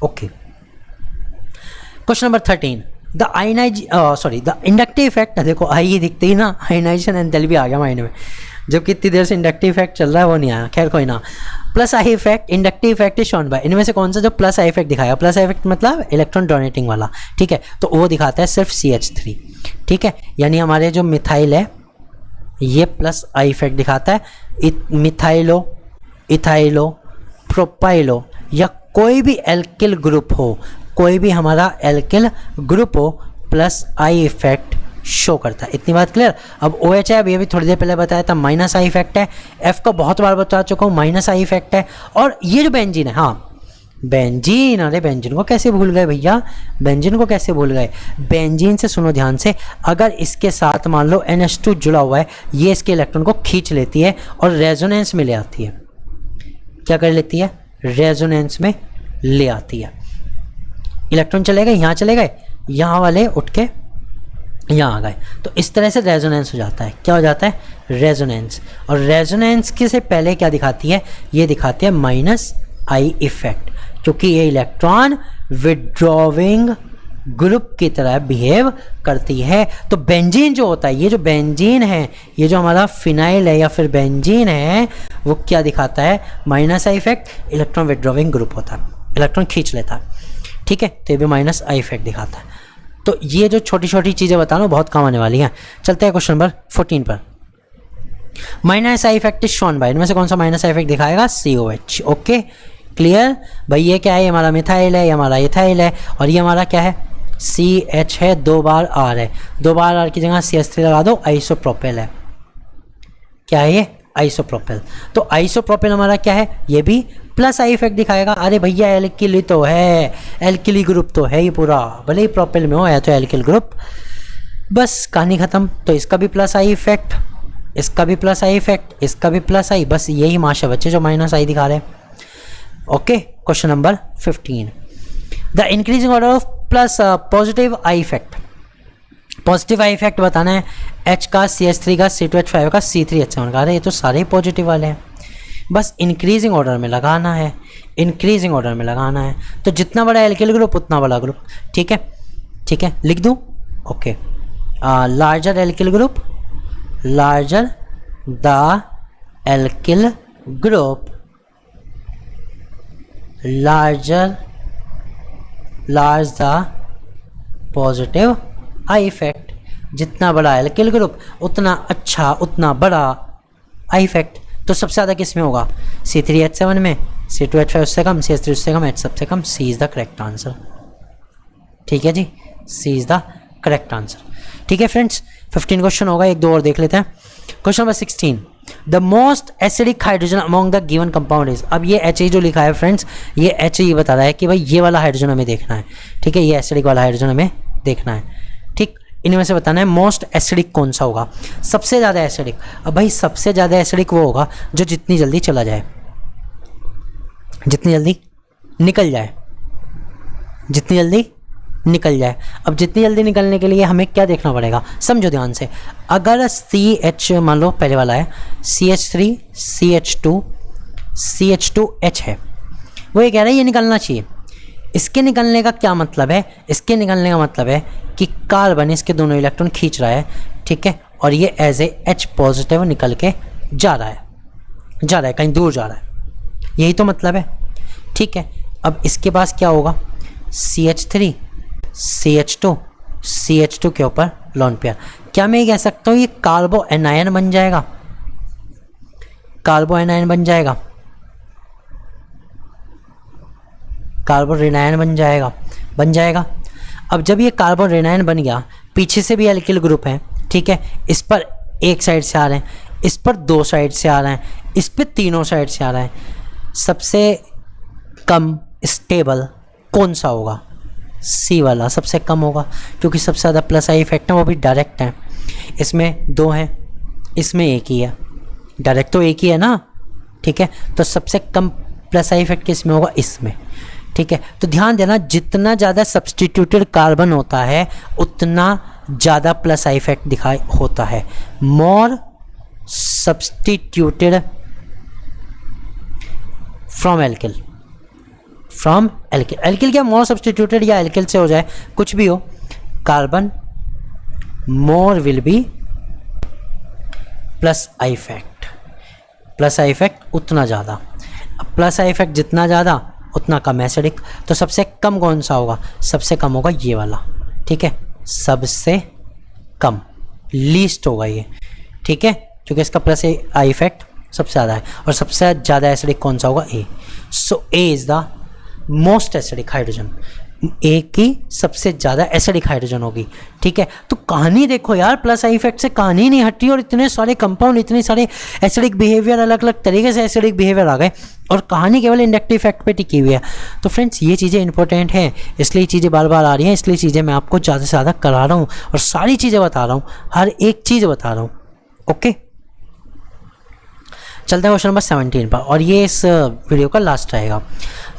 okay. Question number 13, the inductive effect. देखो आई दिखते ही ना आयनाइजेशन एंथैल्पी आ गया माइंड में, जब कितनी देर से इंडक्टिव इफेक्ट चल रहा है वो नहीं आया, खैर कोई ना। Plus I effect, inductive effect is shown by, इनमें से कौन सा जो प्लस आई इफेक्ट दिखाया, प्लस आई इफेक्ट मतलब इलेक्ट्रॉन डोनेटिंग वाला, ठीक है। तो वो दिखाता है सिर्फ CH3, ठीक है। यानी हमारे जो मिथाइल है ये प्लस आई इफेक्ट दिखाता है। मिथाइलो, इथाइलो, प्रोपाइलो या कोई भी एल्किल ग्रुप हो, कोई भी हमारा एल्किल ग्रुप हो, प्लस आई इफेक्ट शो करता है। इतनी बात क्लियर। अब OH है, अभी थोड़ी देर पहले बताया था माइनस आई इफेक्ट है। F को बहुत बार बता चुका हूँ, माइनस आई इफेक्ट है। और ये जो बेंजीन है, हाँ बेंजीन, अरे बेंजीन को कैसे भूल गए भैया, बेंजीन को कैसे भूल गए। बेंजीन से सुनो ध्यान से, अगर इसके साथ मान लो NH2 जुड़ा हुआ है, ये इसके इलेक्ट्रॉन को खींच लेती है और रेजोनेंस में ले आती है। क्या कर लेती है, रेजोनेंस में ले आती है। इलेक्ट्रॉन चले गए, यहाँ चले गए, यहाँ वाले उठ के यहाँ आ गए, तो इस तरह से रेजोनेंस हो जाता है। क्या हो जाता है, रेजोनेंस। और रेजोनेंस के से पहले क्या दिखाती है, ये दिखाती है माइनस आई इफेक्ट, क्योंकि ये इलेक्ट्रॉन विड्रॉविंग ग्रुप की तरह बिहेव करती है। तो बेंजीन जो होता है, ये जो बेंजीन है, ये जो हमारा फिनाइल है या फिर बेंजीन है, वो क्या दिखाता है, minus I effect. Electron withdrawing group होता है, इलेक्ट्रॉन खींच लेता है, ठीक है। तो ये भी माइनस आई इफेक्ट दिखाता है। तो ये जो छोटी छोटी चीज़ें बता रहा हूँ बहुत काम आने वाली हैं। चलते हैं क्वेश्चन नंबर 14 पर। Minus I effect is shown by, इनमें से कौन सा माइनस आई इफेक्ट दिखाएगा, COH, ओके क्लियर भाई। ये क्या है, ये हमारा मिथाइल है, ये हमारा इथाइल है, और ये हमारा क्या है, CH है, 2 बार R है, 2 बार R की जगह CH3 लगा दो, आइसोप्रोपेल है। क्या है ये, आइसोप्रोपेल। तो आइसोप्रोपेल हमारा क्या है, ये भी प्लस आई इफेक्ट दिखाएगा। अरे भैया एल्किली तो है, एल्किली ग्रुप तो है ही पूरा, भले ही प्रोपेल में हो, है तो एल्किल ग्रुप, बस कहानी खत्म। तो इसका भी प्लस आई इफेक्ट, इसका भी प्लस आई इफेक्ट, इसका भी प्लस आई, बस यही माशा बच्चे जो माइनस आई दिखा रहे हैं। Okay, question number 15, the increasing order of plus positive I effect. Positive I effect बताना है, H का, CH3 का, C2H5 का, C3H7 का। अरे ये तो सारे ही पॉजिटिव वाले हैं, बस इंक्रीजिंग ऑर्डर में लगाना है, इंक्रीजिंग ऑर्डर में लगाना है। तो जितना बड़ा एल्किल ग्रुप उतना बड़ा ग्रुप, ठीक है, ठीक है, लिख दूँ, okay. Larger alkyl group, larger the alkyl group, large the positive I effect. जितना बड़ा एल्किल ग्रुप उतना अच्छा, उतना बड़ा आई इफेक्ट। तो सबसे ज़्यादा किस में होगा, C3H7 में, C2H5 उससे कम, CH3 उससे कम, H सबसे कम। C is the correct answer, ठीक है जी, C is the correct answer. ठीक है फ्रेंड्स, 15 क्वेश्चन होगा, एक दो और देख लेते हैं। Question number 16, the most acidic hydrogen among the given compound is. अब ये H जो लिखा है फ्रेंड्स, ये H ये बता रहा है कि भाई ये वाला हाइड्रोजन हमें देखना है, ठीक है, ये एसिडिक वाला हाइड्रोजन हमें देखना है, ठीक। इनमें से बताना है मोस्ट एसिडिक कौन सा होगा, सबसे ज़्यादा एसिडिक। अब भाई सबसे ज़्यादा एसिडिक वो होगा जो जितनी जल्दी चला जाए, जितनी जल्दी निकल जाए, जितनी जल्दी निकल जाए। अब जितनी जल्दी निकलने के लिए हमें क्या देखना पड़ेगा, समझो ध्यान से। अगर CH मान लो पहले वाला है, CH3 CH2 CH2H है, वो ये कह रहा है ये निकलना चाहिए। इसके निकलने का क्या मतलब है, इसके निकलने का मतलब है कि कार्बन इसके दोनों इलेक्ट्रॉन खींच रहा है, ठीक है, और ये एज ए H पॉजिटिव निकल के जा रहा है, कहीं दूर जा रहा है, यही तो मतलब है, ठीक है। अब इसके पास क्या होगा, CH3 CH2 CH2 के ऊपर लोन पेयर। क्या मैं ये कह सकता हूँ ये कार्बो एनायन बन जाएगा? कार्बो एनायन बन जाएगा, कार्बो रेनायन बन जाएगा। अब जब ये कार्बो रेनायन बन गया, पीछे से भी एल्किल ग्रुप है, ठीक है, इस पर एक साइड से आ रहे हैं, इस पर दो साइड से आ रहे हैं, इस पर तीनों साइड से आ रहा है। सबसे कम स्टेबल कौन सा होगा? सी वाला सबसे कम होगा, क्योंकि सबसे ज़्यादा प्लस आई इफेक्ट है, वो भी डायरेक्ट है। इसमें दो हैं, इसमें एक ही है, डायरेक्ट तो एक ही है ना, ठीक है। तो सबसे कम प्लस आई इफेक्ट किसमें होगा? इसमें, ठीक है। तो ध्यान देना, जितना ज़्यादा सब्सटीट्यूटेड कार्बन होता है उतना ज़्यादा प्लस आई इफेक्ट दिखाई होता है। More substituted from alkyl, alkyl क्या मोर सब्सटीट्यूटेड या एल्किल से हो जाए, कुछ भी हो, carbon more will be plus I effect उतना ज़्यादा। अब प्लस आई इफेक्ट जितना ज़्यादा उतना कम एसिडिक। तो सबसे कम कौन सा होगा? सबसे कम होगा ये वाला, ठीक है, सबसे कम, लीस्ट होगा ये, ठीक है, क्योंकि इसका प्लस आई इफेक्ट सबसे ज़्यादा है। और सबसे ज़्यादा एसिडिक कौन सा होगा? A. So A is the most acidic hydrogen, A की सबसे ज़्यादा एसिडिक हाइड्रोजन होगी, ठीक है। तो कहानी देखो यार, प्लस आई इफेक्ट से कहानी नहीं हटी, और इतने सारे कंपाउंड, इतने सारे एसिडिक बिहेवियर, अलग अलग तरीके से एसिडिक बिहेवियर आ गए, और कहानी केवल इंडक्टिव इफेक्ट पे टिकी हुई है। तो फ्रेंड्स, ये चीज़ें इंपॉर्टेंट हैं, इसलिए चीज़ें बार बार आ रही हैं, इसलिए चीज़ें मैं आपको ज़्यादा से ज़्यादा करा रहा हूँ, और सारी चीज़ें बता रहा हूँ, हर एक चीज़ बता रहा हूँ। ओके, चलते हैं क्वेश्चन नंबर 17 पर, और ये इस वीडियो का लास्ट रहेगा।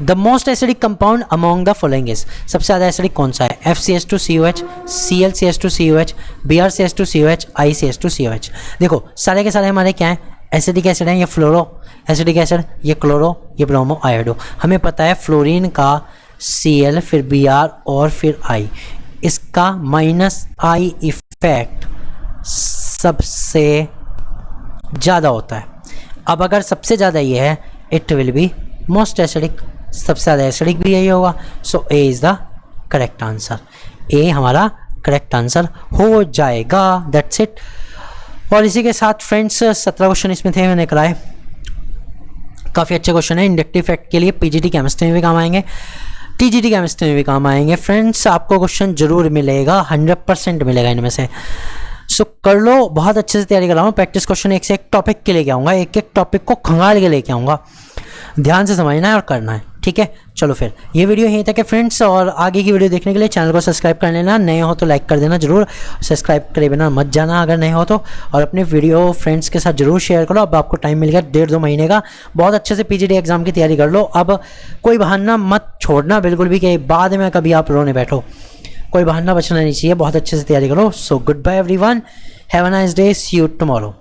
The most acidic compound among the following is, सबसे ज़्यादा एसिडिक कौन सा है? FCH2COH, ClCH2COH, BrCH2COH, ICH2COH। देखो सारे के सारे हमारे क्या हैं? एसिडिक एसिड हैं। ये फ्लोरो एसिडिक एसिड, ये क्लोरो, ये ब्रोमो, आयोडो। हमें पता है फ्लोरीन का Cl, फिर Br और फिर I, इसका माइनस आई इफेक्ट सबसे ज़्यादा होता है। अब अगर सबसे ज़्यादा ये है, it will be most acidic, सबसे ज़्यादा एसिडिक भी यही होगा। So A is the correct answer, A हमारा करेक्ट आंसर हो जाएगा। That's it. और इसी के साथ फ्रेंड्स 17 क्वेश्चन इसमें थे, मैंने कराए, काफ़ी अच्छे क्वेश्चन है। इंडक्टिव इफेक्ट के लिए पीजीटी केमिस्ट्री में भी काम आएंगे, टीजीटी केमिस्ट्री में भी काम आएंगे। फ्रेंड्स, आपको क्वेश्चन जरूर मिलेगा, 100% मिलेगा इनमें से। सो कर लो, बहुत अच्छे से तैयारी कराऊँ। प्रैक्टिस क्वेश्चन एक से एक टॉपिक के लेके आऊँगा, एक एक टॉपिक को खंगाल के लेके आऊँगा, ध्यान से समझना है और करना है, ठीक है। चलो फिर ये वीडियो यहीं तक है फ्रेंड्स, और आगे की वीडियो देखने के लिए चैनल को सब्सक्राइब कर लेना, नए हो तो लाइक कर देना जरूर, सब्सक्राइब करे बिना मत जाना अगर नहीं हो तो, और अपने वीडियो फ्रेंड्स के साथ जरूर शेयर करो। अब आपको टाइम मिल गया 1.5-2 महीने का, बहुत अच्छे से पीजीटी एग्जाम की तैयारी कर लो। अब कोई बहाना मत छोड़ना बिल्कुल भी, कि बाद में कभी आप रोने बैठो, कोई बहाना बचना नहीं चाहिए, बहुत अच्छे से तैयारी करो। So goodbye everyone, have a nice day, see you tomorrow.